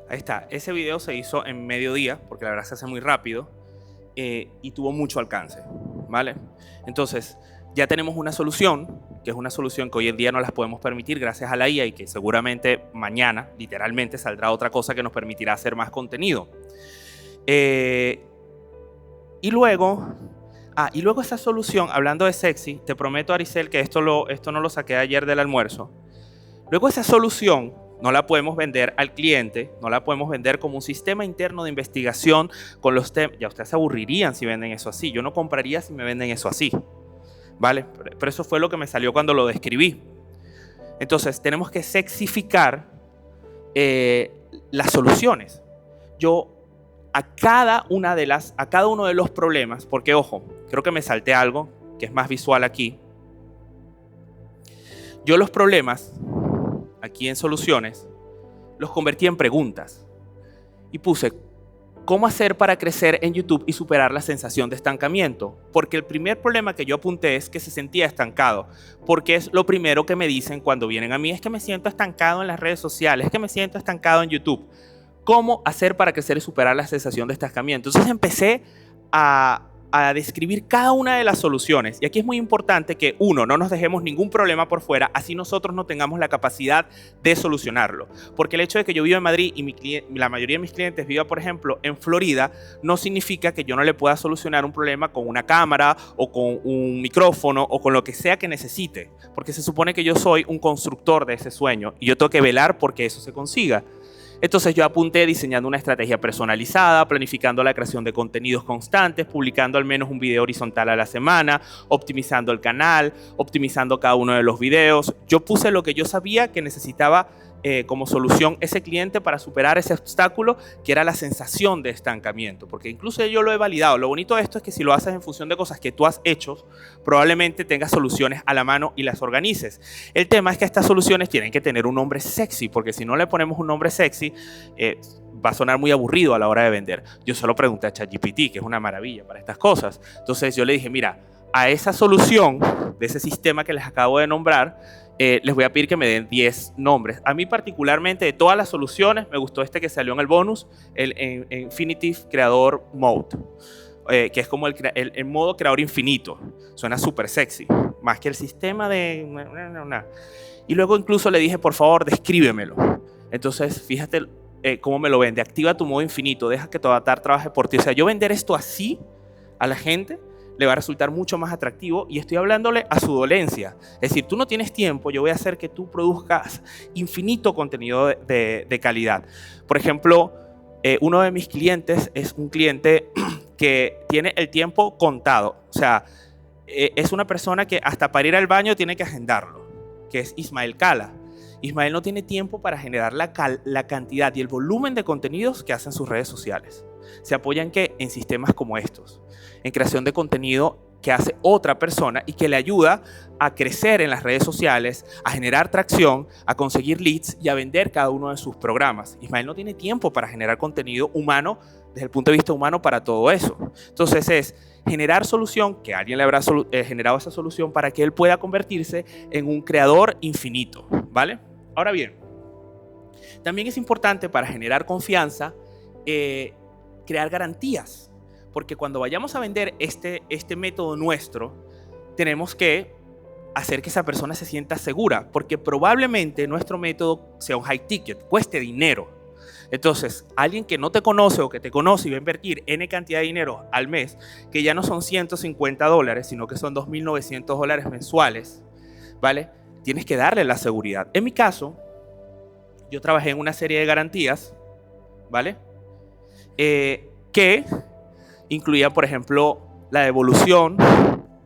Ahí está, ese video se hizo en mediodía, porque la verdad se hace muy rápido y tuvo mucho alcance, ¿vale? Entonces, ya tenemos una solución, que es una solución que hoy en día no las podemos permitir gracias a la IA y que seguramente mañana, literalmente, saldrá otra cosa que nos permitirá hacer más contenido. Y luego esa solución, hablando de sexy, te prometo, Aricel, que esto no lo saqué ayer del almuerzo. Luego esa solución no la podemos vender al cliente, no la podemos vender como un sistema interno de investigación con los temas. Ya ustedes se aburrirían si venden eso así. Yo no compraría si me venden eso así, ¿vale? Pero eso fue lo que me salió cuando lo describí. Entonces, tenemos que sexificar las soluciones. Yo a cada uno de los problemas, porque ojo, creo que me salté algo que es más visual aquí. Yo los problemas aquí en soluciones los convertí en preguntas y puse ¿cómo hacer para crecer en YouTube y superar la sensación de estancamiento? Porque el primer problema que yo apunté es que se sentía estancado, porque es lo primero que me dicen cuando vienen a mí, es que me siento estancado en las redes sociales, es que me siento estancado en YouTube. cómo hacer para crecer y superar la sensación de estancamiento. Entonces empecé a describir cada una de las soluciones. Y aquí es muy importante que, uno, no nos dejemos ningún problema por fuera, así nosotros no tengamos la capacidad de solucionarlo. Porque el hecho de que yo viva en Madrid y la mayoría de mis clientes viva, por ejemplo, en Florida, no significa que yo no le pueda solucionar un problema con una cámara o con un micrófono o con lo que sea que necesite. Porque se supone que yo soy un constructor de ese sueño y yo tengo que velar porque eso se consiga. Entonces yo apunté diseñando una estrategia personalizada, planificando la creación de contenidos constantes, publicando al menos un video horizontal a la semana, optimizando el canal, optimizando cada uno de los videos. Yo puse lo que yo sabía que necesitaba como solución ese cliente para superar ese obstáculo que era la sensación de estancamiento, porque incluso yo lo he validado. Lo bonito de esto es que si lo haces en función de cosas que tú has hecho, probablemente tengas soluciones a la mano y las organices. El tema es que estas soluciones tienen que tener un nombre sexy, porque si no le ponemos un nombre sexy, va a sonar muy aburrido a la hora de vender. Yo solo pregunté a ChatGPT, que es una maravilla para estas cosas. Entonces yo le dije, mira, a esa solución de ese sistema que les acabo de nombrar, les voy a pedir que me den 10 nombres. A mí particularmente de todas las soluciones me gustó este que salió en el bonus, el Infinitive Creador Mode, que es como el modo creador infinito. Suena súper sexy, más que el sistema de... Y luego incluso le dije, por favor, descríbemelo. Entonces, fíjate cómo me lo vende. Activa tu modo infinito, deja que tu avatar trabaje por ti. O sea, yo vender esto así a la gente le va a resultar mucho más atractivo y estoy hablándole a su dolencia. Es decir, tú no tienes tiempo, yo voy a hacer que tú produzcas infinito contenido de calidad. Por ejemplo, uno de mis clientes es un cliente que tiene el tiempo contado. O sea, es una persona que hasta para ir al baño tiene que agendarlo, que es Ismael Cala. Ismael no tiene tiempo para generar la cantidad y el volumen de contenidos que hacen sus redes sociales. Se apoya en ¿qué? En sistemas como estos, en creación de contenido que hace otra persona y que le ayuda a crecer en las redes sociales, a generar tracción, a conseguir leads y a vender cada uno de sus programas. Ismael no tiene tiempo para generar contenido humano, desde el punto de vista humano, para todo eso. Entonces es generar solución, que alguien le habrá generado esa solución para que él pueda convertirse en un creador infinito, ¿vale? Ahora bien, también es importante para generar confianza crear garantías, porque cuando vayamos a vender este método nuestro, tenemos que hacer que esa persona se sienta segura, porque probablemente nuestro método sea un high ticket, cueste dinero. Entonces, alguien que no te conoce o que te conoce y va a invertir N cantidad de dinero al mes, que ya no son $150, sino que son $2.900 mensuales, ¿vale? Tienes que darle la seguridad. En mi caso, yo trabajé en una serie de garantías, ¿vale? Que incluía, por ejemplo, la devolución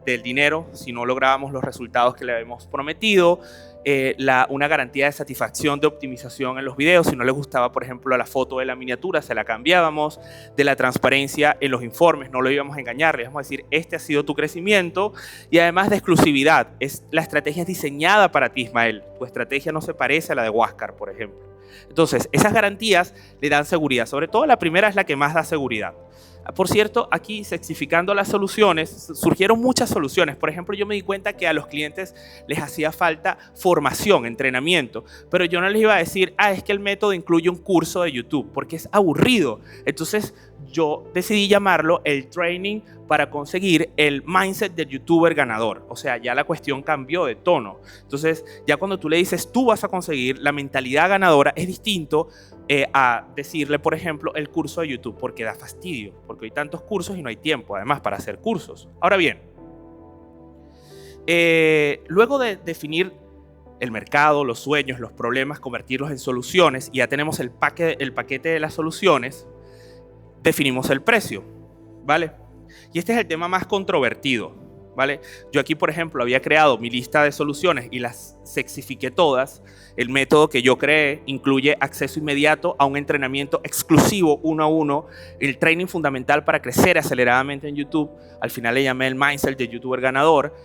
del dinero si no lográbamos los resultados que le habíamos prometido, una garantía de satisfacción de optimización en los videos. Si no les gustaba, por ejemplo, la foto de la miniatura, se la cambiábamos, de la transparencia en los informes, no lo íbamos a engañar, le íbamos a decir, este ha sido tu crecimiento, y además de exclusividad. La estrategia es diseñada para ti, Ismael. Tu estrategia no se parece a la de Huáscar, por ejemplo. Entonces, esas garantías le dan seguridad. Sobre todo la primera es la que más da seguridad. Por cierto, aquí sexificando las soluciones, surgieron muchas soluciones. Por ejemplo, yo me di cuenta que a los clientes les hacía falta formación, entrenamiento, pero yo no les iba a decir, es que el método incluye un curso de YouTube, porque es aburrido. Entonces, yo decidí llamarlo el training para conseguir el mindset del youtuber ganador. O sea, ya la cuestión cambió de tono. Entonces, ya cuando tú le dices, tú vas a conseguir la mentalidad ganadora, es distinto a decirle, por ejemplo, el curso de YouTube, porque da fastidio, porque hay tantos cursos y no hay tiempo, además, para hacer cursos. Ahora bien, luego de definir el mercado, los sueños, los problemas, convertirlos en soluciones, y ya tenemos el paquete de las soluciones, definimos el precio, ¿vale? Y este es el tema más controvertido, ¿vale? Yo aquí, por ejemplo, había creado mi lista de soluciones y las sexifiqué todas. El método que yo creé incluye acceso inmediato a un entrenamiento exclusivo 1 a 1, el training fundamental para crecer aceleradamente en YouTube. Al final le llamé el mindset de youtuber ganador.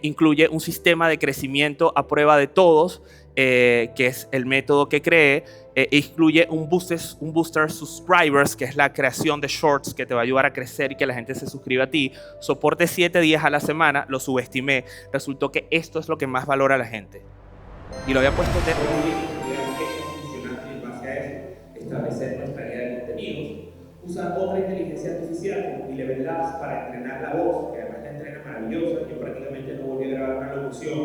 Incluye un sistema de crecimiento a prueba de todos, que es el método que creé. Incluye un booster subscribers, que es la creación de shorts que te va a ayudar a crecer y que la gente se suscriba a ti. Soporte 7 días a la semana, lo subestimé. Resultó que esto es lo que más valora a la gente. Y lo había puesto de en base a eso, establecer nuestra usar otra inteligencia artificial como Eleven Labs para entrenar la voz, que además la entrena maravillosa. Yo prácticamente no volví a grabar una locución,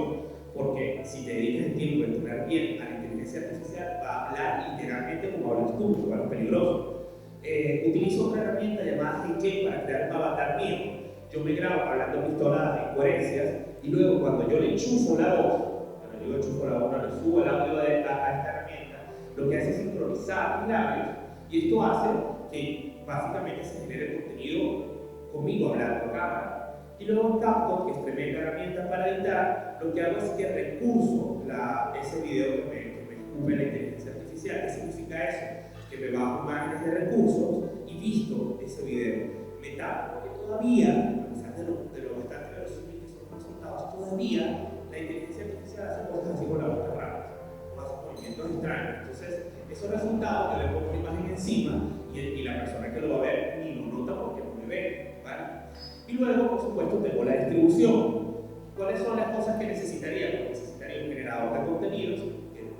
porque si te dedicas el tiempo a entrenar bien a la inteligencia artificial, va a hablar literalmente como hablas tú, lo cual es peligroso. Utilizo otra herramienta llamada HeyGen para crear un avatar mío. Yo me grabo hablando pistolas de incoherencias y luego cuando yo le enchufo la voz, cuando yo le enchufo la voz, no le subo el audio a esta herramienta, lo que hace es sincronizar mis labios y esto hace que básicamente se genere contenido conmigo hablando a cámara. Y luego en CapCut, que es tremenda herramienta para editar, lo que hago es que recurso ese video que me escupe la inteligencia artificial. ¿Qué significa eso? Que me bajo imágenes de recursos y visto ese video. Me tapo, porque todavía, a pesar de lo bastante verosímil que son los resultados, todavía la inteligencia artificial hace cosas así con la boca rara, o hace movimientos extraños. Entonces, esos resultados que le pongo una imagen encima y la persona que lo va a ver ni lo nota porque no me ve, ¿vale? Y luego, por supuesto, tengo la distribución. ¿Cuáles son las cosas que necesitaría? Pues necesitaría un generador de contenidos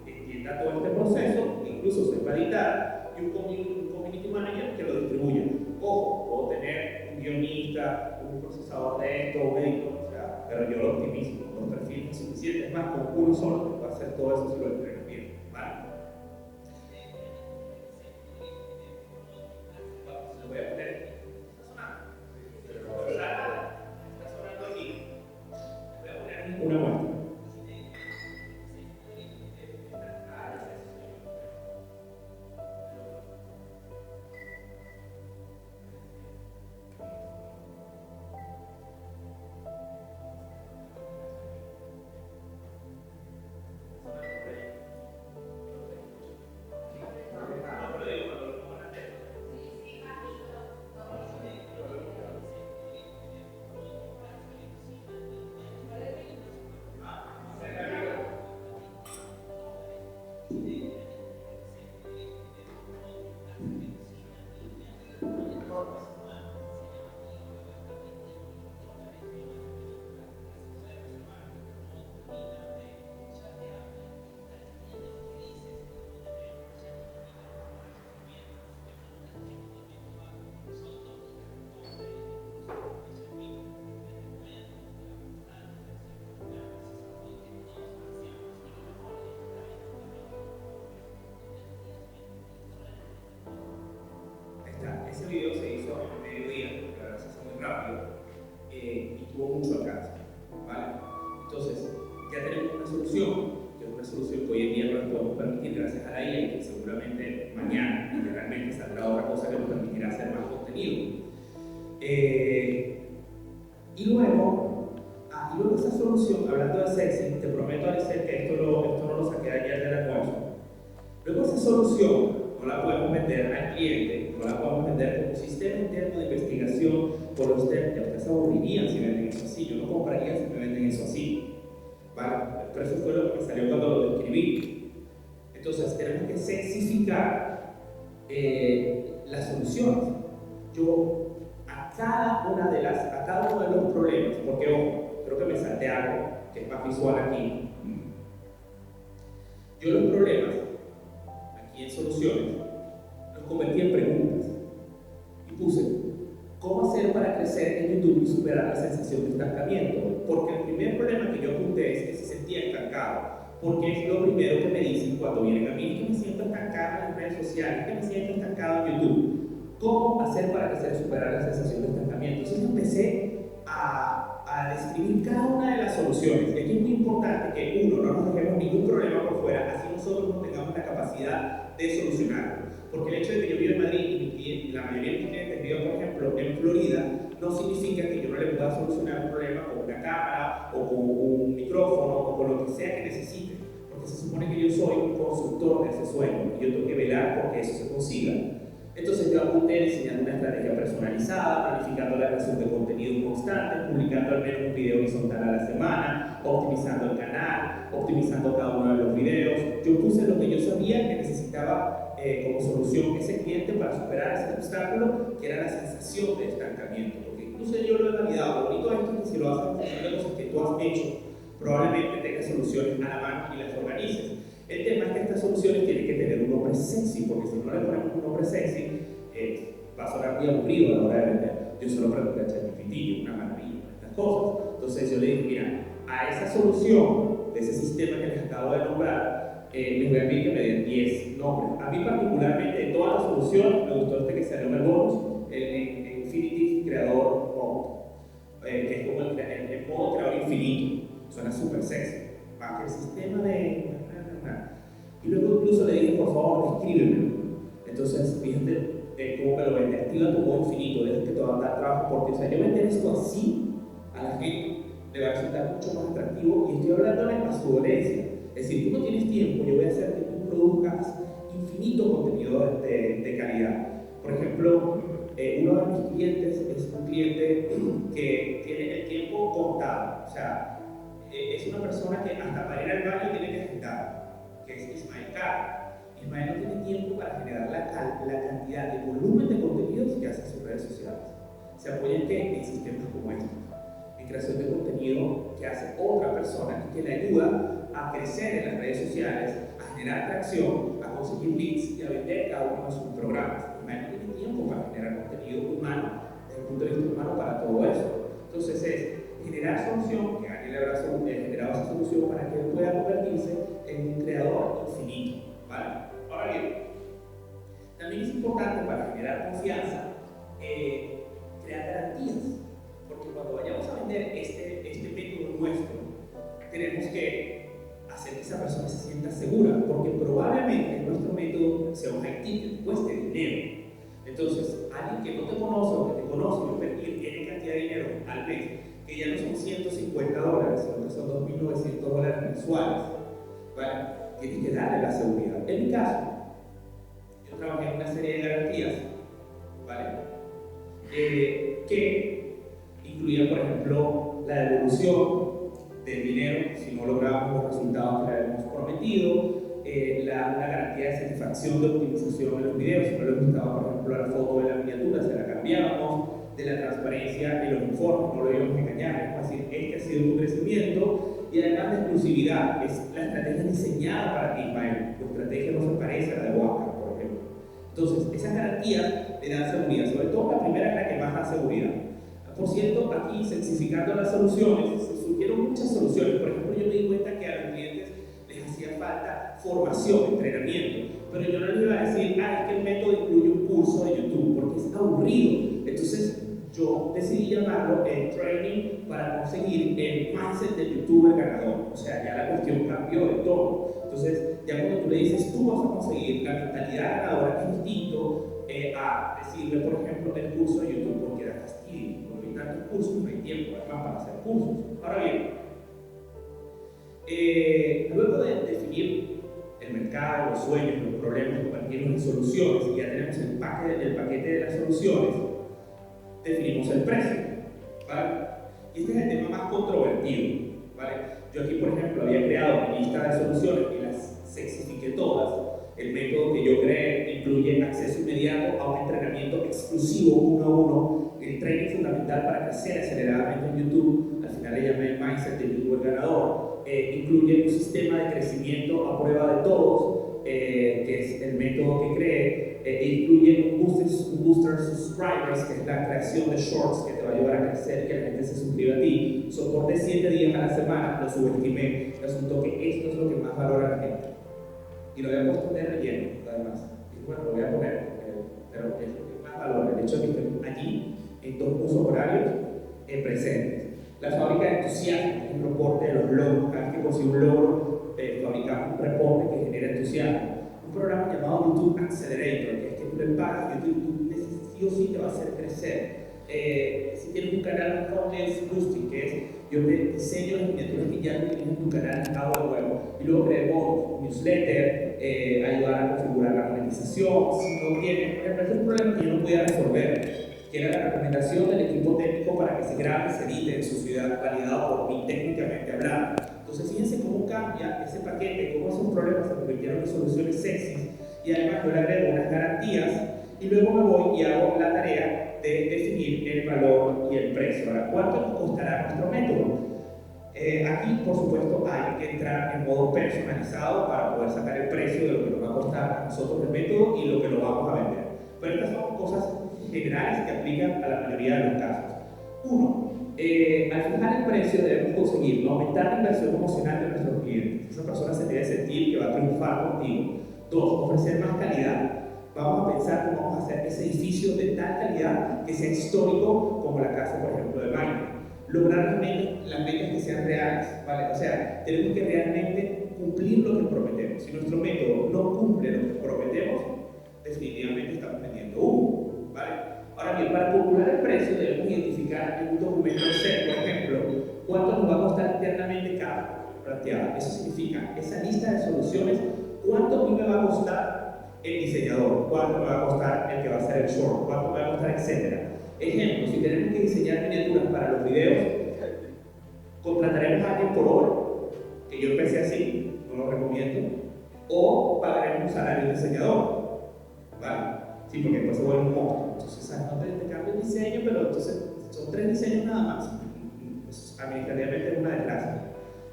que entienda todo este proceso, que incluso sepa editar, y un community manager que lo distribuya. Ojo, puedo tener un guionista, un procesador de esto, un editor, o sea, pero yo lo optimizo con 2 perfiles suficientes, más con uno solo que puede hacer todo eso si lo entreno bien, ¿vale? Lo voy a poner. Está sonando aquí. Voy a poner una muestra. Ese video se hizo en mediodía, porque la verdad se hizo muy rápido y tuvo mucho alcance, ¿vale? Entonces, ya tenemos una solución, que es una solución que hoy en día no nos podemos permitir gracias a la IA y que seguramente mañana literalmente saldrá otra cosa que nos permitirá hacer más contenido. Y luego esa solución, hablando de sexy, te prometo, Alice, que esto no lo saqué ayer del almuerzo. Luego esa solución no la podemos vender al cliente, no la podemos vender como sistema interno de investigación por los ustedes. Ya ustedes se aburrirían si venden eso así. Yo no compraría si me venden eso así, ¿vale? Pero eso fue lo que me salió cuando lo describí. Entonces tenemos que sexificar las soluciones. Yo a cada uno de los problemas, porque ojo, creo que me salté algo que es más visual aquí. Yo los problemas aquí en soluciones los convertí en preguntas y puse ¿cómo hacer para crecer en YouTube y superar la sensación de estancamiento? Porque el primer problema que yo apunté es que se sentía estancado, porque es lo primero que me dicen cuando vienen a mí, que me siento estancado en las redes sociales, que me siento estancado en YouTube. ¿Cómo hacer para crecer y superar la sensación de estancamiento? Entonces empecé a describir cada una de las soluciones. Y aquí es muy importante que uno, no nos dejemos ningún problema por fuera, así nosotros no tengamos la capacidad de solucionarlo. Porque el hecho de que yo viva en Madrid y la mayoría de mis clientes vivan, por ejemplo, en Florida, no significa que yo no le pueda solucionar un problema con una cámara o con un micrófono o con lo que sea que necesite. Porque se supone que yo soy un consultor de ese sueño y yo tengo que velar porque eso se consiga. Entonces yo apunté diseñando una estrategia personalizada, planificando la creación de contenido constante, publicando al menos un video horizontal a la semana, optimizando el canal, optimizando cada uno de los videos. Yo puse lo que yo sabía que necesitaba como solución ese cliente para superar ese obstáculo, que era la sensación de estancamiento. Porque incluso yo lo he validado. Lo bonito de esto es que si lo haces en función de cosas que tú has hecho, probablemente tengas soluciones a la mano y las organices. El tema es que estas soluciones tienen que tener un nombre sexy, porque si no le ponemos un nombre sexy, va a sonar muy aburrido a la hora de vender. Yo solo pregunté a ChatGPT, una maravilla con estas cosas. Entonces yo le dije, mira, a esa solución de ese sistema que les acabo de nombrar, les voy a pedir que me den 10 nombres. A mí particularmente, de todas las soluciones, me gustó este que salió en el bonus, el Infinitive Creador Mode, que es como el modo creador infinito. Suena súper sexy. Para que el sistema de... Y luego incluso le dije, por favor, escríbemelo. Entonces, fíjate cómo me lo vende. Activa tu modo infinito, deja que todo trabajo por ti. O sea, yo vender esto así a la gente le va a resultar mucho más atractivo y estoy hablándole a su dolencia. Es decir, tú no tienes tiempo, yo voy a hacer que tú produzcas infinito contenido de calidad. Por ejemplo, uno de mis clientes es un cliente que tiene el tiempo contado. O sea, es una persona que hasta para ir al baño tiene que agendar, que es Ismael Caro. Ismael no tiene tiempo para generar la cantidad de volumen de contenidos que hace en sus redes sociales. Se apoya en sistemas como estos, en creación de contenido que hace otra persona y que le ayuda a crecer en las redes sociales, a generar atracción, a conseguir leads y a vender cada uno de sus programas. Ismael no tiene tiempo para generar contenido humano, desde el punto de vista humano, para todo eso. Entonces es generar solución, que alguien le habrá generado esa solución para que él pueda convertirse en un creador infinito. ¿Vale? Ahora bien, también es importante para generar confianza crear garantías, porque cuando vayamos a vender este método nuestro, tenemos que hacer que esa persona se sienta segura, porque probablemente nuestro método sea un high ticket, cueste dinero. Entonces, alguien que no te conoce o que te conoce y va a invertir N cantidad de dinero al mes, que ya no son $150, sino que son $2.900 mensuales, ¿vale? Tienes que darle la seguridad. En mi caso, yo trabajé en una serie de garantías, ¿vale? Que incluían, por ejemplo, la devolución del dinero si no lográbamos los resultados que le habíamos prometido, la garantía de satisfacción de optimización de los videos, si no les gustaba, por ejemplo, la foto de la miniatura, se la cambiábamos, de la transparencia en los informes, no lo íbamos a engañar, es decir, este ha sido tu crecimiento, y además de exclusividad, es la estrategia diseñada para ti, Ismael. Tu estrategia no se parece a la de Waka, por ejemplo. Entonces, esas garantías le dan seguridad, sobre todo la primera es la que más da seguridad. Por cierto, aquí, sensificando las soluciones, surgieron muchas soluciones. Por ejemplo, yo me di cuenta que a los clientes les hacía falta formación, entrenamiento, pero yo no les iba a decir, es que el método incluye un curso de YouTube, porque es aburrido. Entonces, yo decidí llamarlo el training para conseguir el mindset del youtuber ganador. O sea, ya la cuestión cambió de todo. Entonces, ya cuando tú le dices, tú vas a conseguir la mentalidad ganadora, es distinto a decirle, por ejemplo, el curso de YouTube, porque da fastidio, porque hay tantos cursos, no hay tiempo además para hacer cursos. Ahora bien, luego de definir el mercado, los sueños, los problemas, compartirlos en soluciones, y ya tenemos el paquete de las soluciones, definimos el precio, ¿vale? Y este es el tema más controvertido, ¿vale? Yo aquí, por ejemplo, había creado mi lista de soluciones y las sexifiqué todas. El método que yo creé incluye acceso inmediato a un entrenamiento exclusivo 1 a 1, el training fundamental para crecer aceleradamente en YouTube, al final le llamé el mindset del youtuber ganador, incluye un sistema de crecimiento a prueba de todos, que es el método que creé, incluye un booster subscribers, que es la creación de shorts que te va a ayudar a crecer, que la gente se suscriba a ti, soporte 7 días a la semana, lo subestimé, resultó que esto es lo que más valora a la gente. Y lo había puesto de relleno, además. Y bueno, lo voy a poner, pero es lo que más valora, el hecho de que estén allí en 2 usos horarios presentes. La fábrica de entusiasmo, un reporte de los logros, cada vez que consigo un logro, fabricamos un reporte que genera entusiasmo. Un programa llamado YouTube Accelerator, que es que tú le pagas a YouTube, sí o sí te va a hacer crecer. Si tienes un canal con Lens Boosting, que es yo te diseño las miniaturas que ya tienes en tu canal, hago de nuevo, y luego creemos newsletter, ayudar a configurar la monetización. Si no tienes, por ejemplo, es un problema que yo no podía resolver, que era la recomendación del equipo técnico para que se grabe, se edite en su ciudad, validado por mí técnicamente hablando. Entonces, fíjense cómo cambia ese paquete, cómo esos problemas se convirtieron en soluciones sexys, y además yo le agrego unas garantías, y luego me voy y hago la tarea de definir el valor y el precio. Ahora, ¿cuánto nos costará nuestro método? Aquí, por supuesto, hay que entrar en modo personalizado para poder sacar el precio de lo que nos va a costar a nosotros el método y lo que lo vamos a vender. Pero estas son cosas generales que aplican a la mayoría de los casos. Uno, al fijar el precio debemos conseguir aumentar la inversión emocional de nuestros clientes. Esa persona se debe sentir que va a triunfar contigo. Dos, ofrecer más calidad. Vamos a pensar cómo vamos a hacer ese edificio de tal calidad que sea histórico como la casa, por ejemplo, de Minecraft. Lograr las metas que sean reales, ¿vale? O sea, tenemos que realmente cumplir lo que prometemos. Si nuestro método no cumple lo que prometemos, definitivamente estamos vendiendo humo, ¿vale? Ahora bien, para calcular el precio debemos identificar en un documento Excel, por ejemplo, cuánto nos va a costar internamente cada planteada. Eso significa, esa lista de soluciones, cuánto a mí me va a costar el diseñador, cuánto me va a costar el que va a hacer el short, cuánto me va a costar, etcétera. Ejemplo, si tenemos que diseñar miniaturas para los videos, contrataremos a alguien por hora, que yo empecé así, no lo recomiendo, o pagaremos un salario de diseñador, ¿vale? Sí, porque después se vuelve un monstruo. Entonces, te cambia el diseño, pero entonces son 3 diseños nada más. Pues, administrativamente es una desgracia.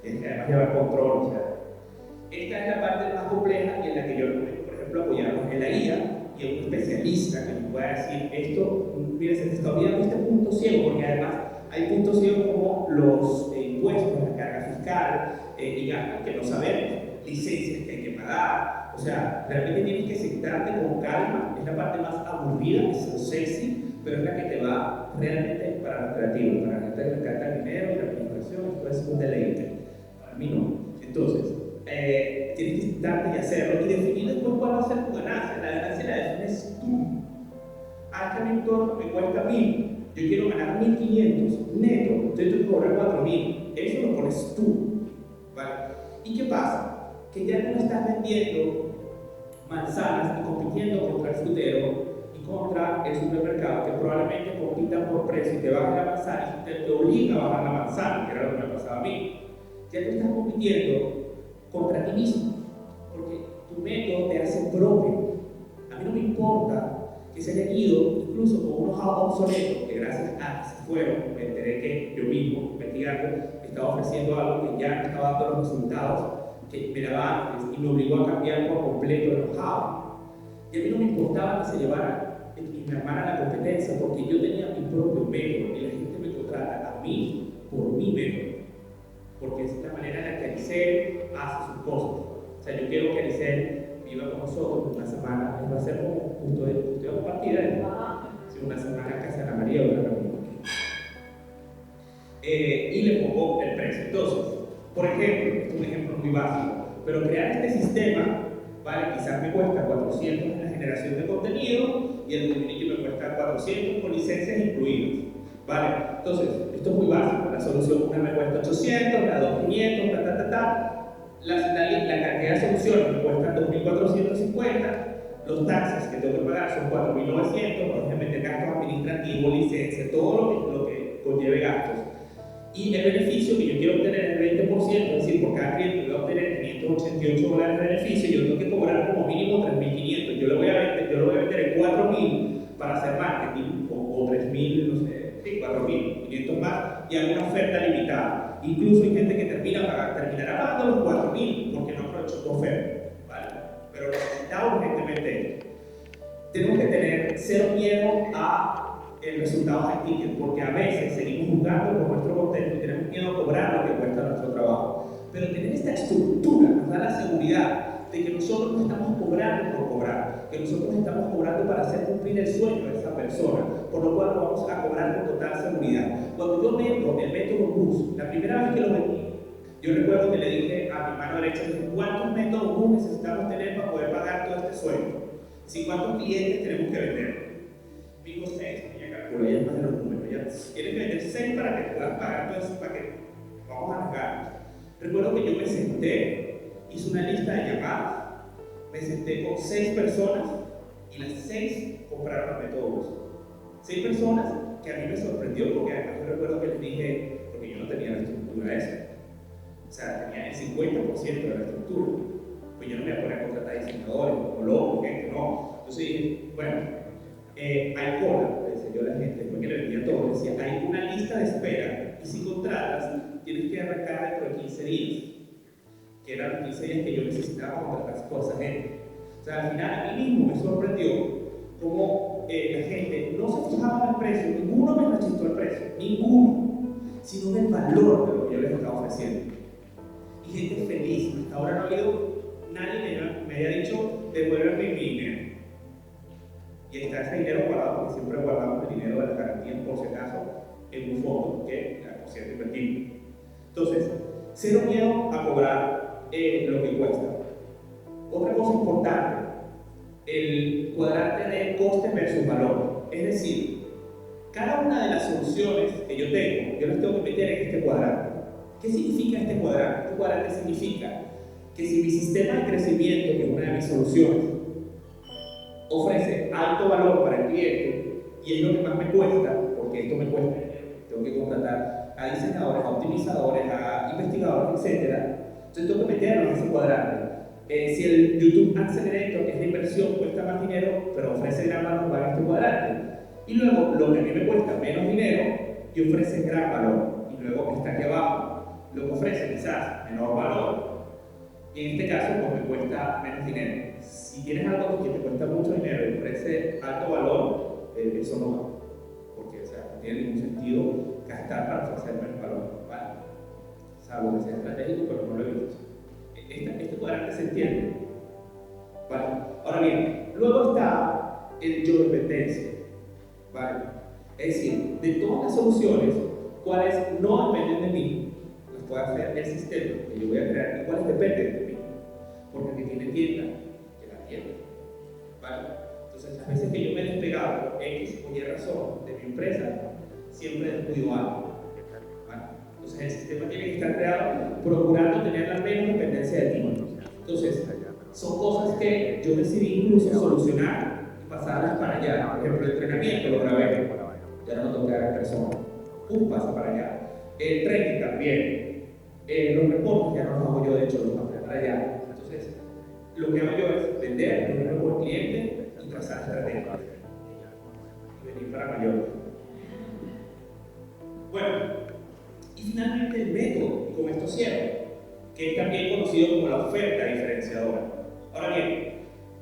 Tienes que además llevar control. O sea, esta es la parte más compleja y en la que yo recomiendo, por ejemplo, apoyarnos en la guía y en un especialista que nos pueda decir esto, mire, se te está olvidando este punto ciego, porque además hay puntos ciegos como los impuestos, la carga fiscal y gastos que no sabemos, licencias que hay que pagar. O sea, realmente tienes que sentarte con calma, es la parte más aburrida, es lo sexy, pero es la que te va realmente para lo creativo, para la gente que le encanta el dinero y la administración, esto es un deleite. Para mí no. Entonces, tienes que sentarte y hacerlo y definir después cuál va a ser tu ganancia. La ganancia la defines tú. Este mentor me cuesta 1000, yo quiero ganar 1500 neto, entonces tengo que cobrar 4000. Eso lo pones tú, ¿vale? ¿Y qué pasa? Que ya tú estás vendiendo manzanas y compitiendo contra el frutero y contra el supermercado, que probablemente compitan por precio y te bajan la manzana y te obliga a bajar la manzana, que era lo que me pasaba a mí. Ya tú estás compitiendo contra ti mismo, porque tu método te hace propio. A mí no me importa que se hayan ido incluso con unos obsoletos que gracias a que se fueron, me enteré que yo mismo, investigando, estaba ofreciendo algo que ya no estaba dando los resultados que esperaba antes y me obligó a cambiar por completo el know-how. Y a mí no me importaba que se llevara y me armara la competencia, porque yo tenía mi propio método y la gente me contrata a mí por mi método, porque es la manera en la que Alicel hace sus cosas. O sea, yo quiero que Alicel viva con nosotros una semana, va a ser como un punto de partida, una semana en casa de Ana María o de la República. Y le pongo el precio. Entonces, por ejemplo, este es un ejemplo muy básico, pero crear este sistema, ¿vale? Quizás me cuesta 400 en la generación de contenido y el community me cuesta 400 con licencias incluidas, ¿vale? Entonces, esto es muy básico. La solución una me cuesta 800, la 2 500, la cantidad de soluciones me cuesta 2450. Los taxes que tengo que pagar son 4.900, por ejemplo, gastos administrativos, licencia, todo lo que conlleve gastos. Y el beneficio que yo quiero obtener es el 20%, es decir, por cada cliente voy a obtener $588 de beneficio y yo tengo que cobrar como mínimo 3.500. Yo lo voy a vender en 4.000 para hacer marketing, o 3.000, no sé, sí, 4.500 más, y hago una oferta limitada. Incluso hay gente que terminará pagando los 4.000 porque no aprovechó tu oferta, ¿vale? Pero necesitamos urgentemente esto. Tenemos que tener cero miedo a el resultado high ticket, porque a veces seguimos juzgando por nuestro contenido y tenemos miedo a cobrar lo que cuesta nuestro trabajo. Pero tener esta estructura nos da la seguridad de que nosotros no estamos cobrando por cobrar, que nosotros estamos cobrando para hacer cumplir el sueño de esa persona, por lo cual lo vamos a cobrar con total seguridad. Cuando yo vendo el método BUS, la primera vez que lo vendí, yo recuerdo que le dije a mi mano derecha, ¿cuántos métodos BUS necesitamos tener para poder pagar todo este sueño? ¿Sí? ¿Cuántos clientes tenemos que vender? Digo 6, ya calculo, ya es más de los números. Ya tienes que vender 6 para que puedas pagar todo eso, para que vamos a negar. Recuerdo que yo me senté, hice una lista de llamadas, me senté con 6 personas y las 6 compraron el método BUS. 6 personas que a mí me sorprendió, porque además yo recuerdo que les dije, porque yo no tenía la estructura esa. O sea, tenía el 50% de la estructura. Pues yo no me voy a poner a contratar diseñadores, como locos, gente, no. Entonces dije, bueno, hay cola, decía yo a la gente, después que le vendía todo, decía, hay una lista de espera y si contratas, tienes que arrancar dentro de 15 días, que eran los 15 días que yo necesitaba contratar por esa gente. O sea, al final a mí mismo me sorprendió cómo la gente no se fijaba en el precio, ninguno me registró el precio, ninguno, sino en el valor de lo que yo les estaba ofreciendo. Y gente feliz. Hasta ahora no ha habido nadie me haya dicho, devuélveme mi dinero. Y ahí está ese dinero guardado, porque siempre guardamos el dinero de la garantía por si acaso en un fondo que, por cierto, invertimos. Entonces, cero miedo a cobrar lo que cuesta. Otra cosa importante, el cuadrante de coste versus valor. Es decir, cada una de las soluciones que yo tengo, yo las tengo que meter en este cuadrante. ¿Qué significa este cuadrante? Este cuadrante significa que si mi sistema de crecimiento, que es una de mis soluciones, ofrece alto valor para el cliente y es lo que más me cuesta, porque esto me cuesta, tengo que contratar a diseñadores, a optimizadores, a investigadores, etc. Entonces tengo que meterlo en ese cuadrante. Si el YouTube Accelerator, que es la inversión, cuesta más dinero, pero ofrece gran valor, va en este cuadrante. Y luego, lo que a mí me cuesta menos dinero y ofrece gran valor. Y luego está aquí abajo, lo que ofrece quizás menor valor. Y en este caso, pues me cuesta menos dinero. Si tienes algo que te cuesta mucho dinero y ofrece alto valor, eso no va. Porque, o sea, no tiene ningún sentido gastar para ofrecer menos valor, ¿vale? Salvo que sea estratégico, pero no lo he visto. Este cuadrante se entiende, ¿vale? Ahora bien, luego está el yo dependencia, ¿vale? Es decir, de todas las soluciones, cuáles no dependen de mí, las puede hacer el sistema que yo voy a crear, y cuáles dependen de mí, porque el que tiene tienda, que la tienda, ¿vale? Entonces, las veces que yo me he despegado por X o Y razón de mi empresa, siempre descuido algo, ¿vale? Entonces, el sistema tiene que estar creado procurando tener la menos dependencia de ti. Entonces, son cosas que yo decidí incluso solucionar y pasarlas para allá. Por ejemplo, el entrenamiento lo grabé, ya no lo tengo que dar en persona. Pasa para allá. El trading también. Los reportes ya no los hago yo, de hecho, los pasé para allá. Entonces, lo que hago yo es vender, tener un buen cliente y trazar estrategias. Y venir para mayor. Bueno, y finalmente el método, y con esto cierro, que es también conocido como la oferta diferenciadora. Ahora bien,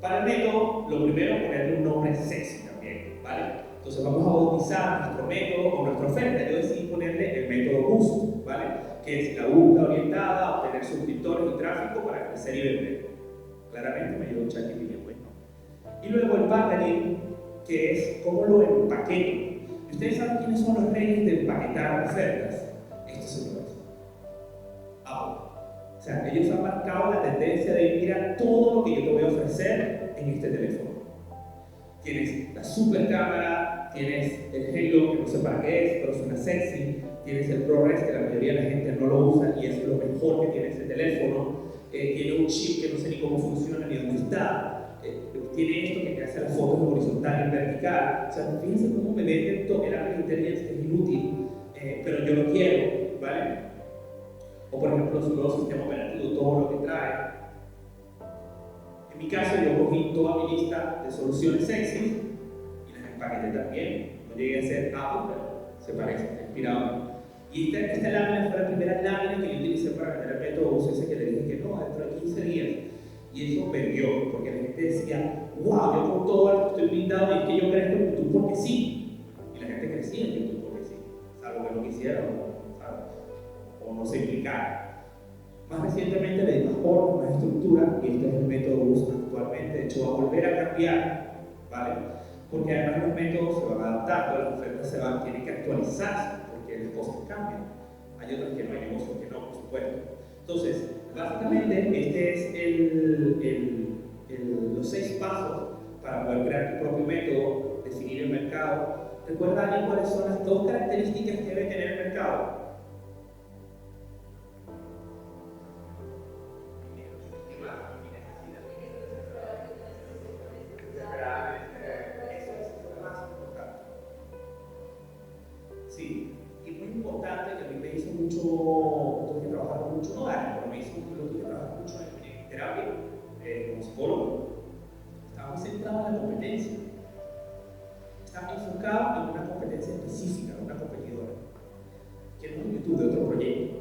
para el método, lo primero es ponerle un nombre sexy también, ¿vale? Entonces vamos a bautizar nuestro método o nuestra oferta. Yo decidí ponerle el método Boost, ¿vale? Que es la búsqueda orientada a obtener suscriptores y tráfico para crecer y vender. Claramente me ayudó ChatGPT, pues, ¿no? Y luego el packaging, que es cómo lo empaqueto. ¿Y ustedes saben quiénes son los reyes de empaquetar ofertas? Estos señores. Apple. O sea, ellos han marcado la tendencia de mira todo lo que yo te voy a ofrecer en este teléfono. Tienes la super cámara, tienes el Halo, que no sé para qué es, pero es una sexy, tienes el ProRes, que la mayoría de la gente no lo usa y es lo mejor que tiene ese teléfono, tiene un chip que no sé ni cómo funciona ni dónde está, tiene esto que te hace las fotos en horizontal y en vertical. O sea, fíjense cómo me venden todo el Apple Intelligence, que es inútil, pero yo lo quiero, ¿vale? O por ejemplo, su nuevo sistema operativo, todo lo que trae. En mi caso, yo cogí toda mi lista de soluciones sexy y las empaqueté también. No llegué a ser Apple, pero se parece, está inspirado. Y esta lámina fue la primera lámina que yo utilicé para vender el método UCS, que le dije que no, dentro de 15 días. Y eso vendió, porque la gente decía, wow, yo con todo esto estoy blindado y es que yo crezco en YouTube porque sí. Y la gente crecía en YouTube porque sí, salvo que no quisiera o no se implicara. Más recientemente le di más forma, más estructura, y este es el método Boost actualmente. De hecho, va a volver a cambiar, ¿vale? Porque además los métodos se van adaptando, las ofertas tienen que actualizarse, porque las cosas cambian. Hay otras que no, hay negocios que no, por supuesto. Entonces, básicamente, este es los 6 pasos para poder crear tu propio método, definir el mercado. ¿Recuerda alguien cuáles son las 2 características que debe tener el mercado? Sí, y muy importante que a mí me hizo mucho, tuve que trabajar mucho, no daño, pero me hizo lo tuve que trabajar mucho en terapia, como psicólogo. Estaba muy centrado en la competencia, estaba enfocado en una competencia específica, en una competidora, que no es YouTube, de otro proyecto.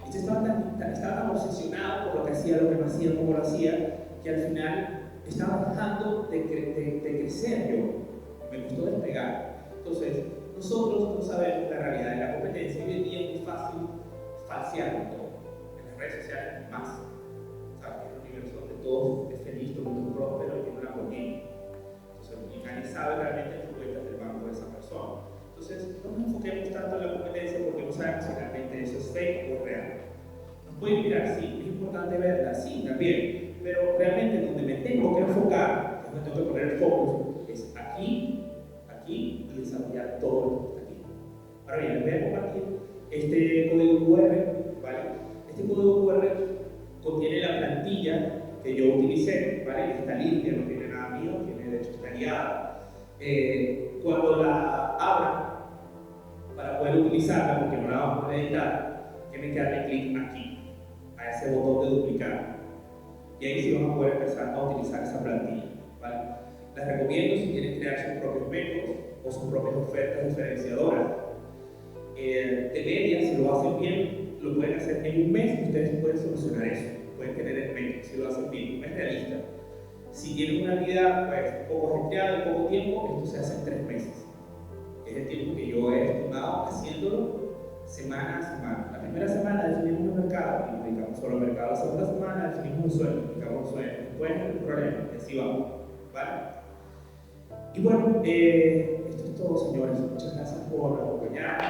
Y yo estaba tan obsesionado por lo que hacía, lo que no hacía, cómo lo hacía, que al final estaba dejando de crecer yo. me costó despegar. Entonces, nosotros no sabemos la realidad de la competencia y hoy en día es muy fácil falsearlo todo. En las redes sociales más. ¿Sabes? Es un universo donde todo es feliz, todo el mundo es próspero y tiene una Lamborghini. Entonces, y nadie sabe realmente las cuentas del banco de esa persona. Entonces, no nos enfoquemos tanto en la competencia porque no sabemos si realmente eso es fake o real. Nos pueden mirar, sí, es importante verla, sí, también, pero realmente donde me tengo que enfocar, donde tengo que poner el focus, es aquí, aquí y desarrollar todo lo que está aquí. Ahora bien, les voy a compartir este código QR, ¿vale? Este código QR contiene la plantilla que yo utilicé, ¿vale? Está limpia, no tiene nada mío, tiene de hecho está guiada. Cuando la abra, para poder utilizarla, porque no la vamos a editar, tienen que darle clic aquí, a ese botón de duplicar. Y ahí sí van a poder empezar a utilizar esa plantilla, ¿vale? Les recomiendo si quieren crear sus propios métodos o sus propias ofertas diferenciadoras. De media, si lo hacen bien, lo pueden hacer en un mes, ustedes pueden solucionar eso, pueden tener el método, si lo hacen bien, es realista. Si tienen una vida pues, poco ajetreada y poco tiempo, esto se hace en 3 meses. Es el tiempo que yo he estimado haciéndolo semana a semana. La primera semana definimos un mercado y aplicamos solo el mercado. La segunda semana definimos un sueño, aplicamos un sueño. Después el problema, y así vamos. ¿Vale? Y bueno, esto es todo, señores. Muchas gracias por acompañarme.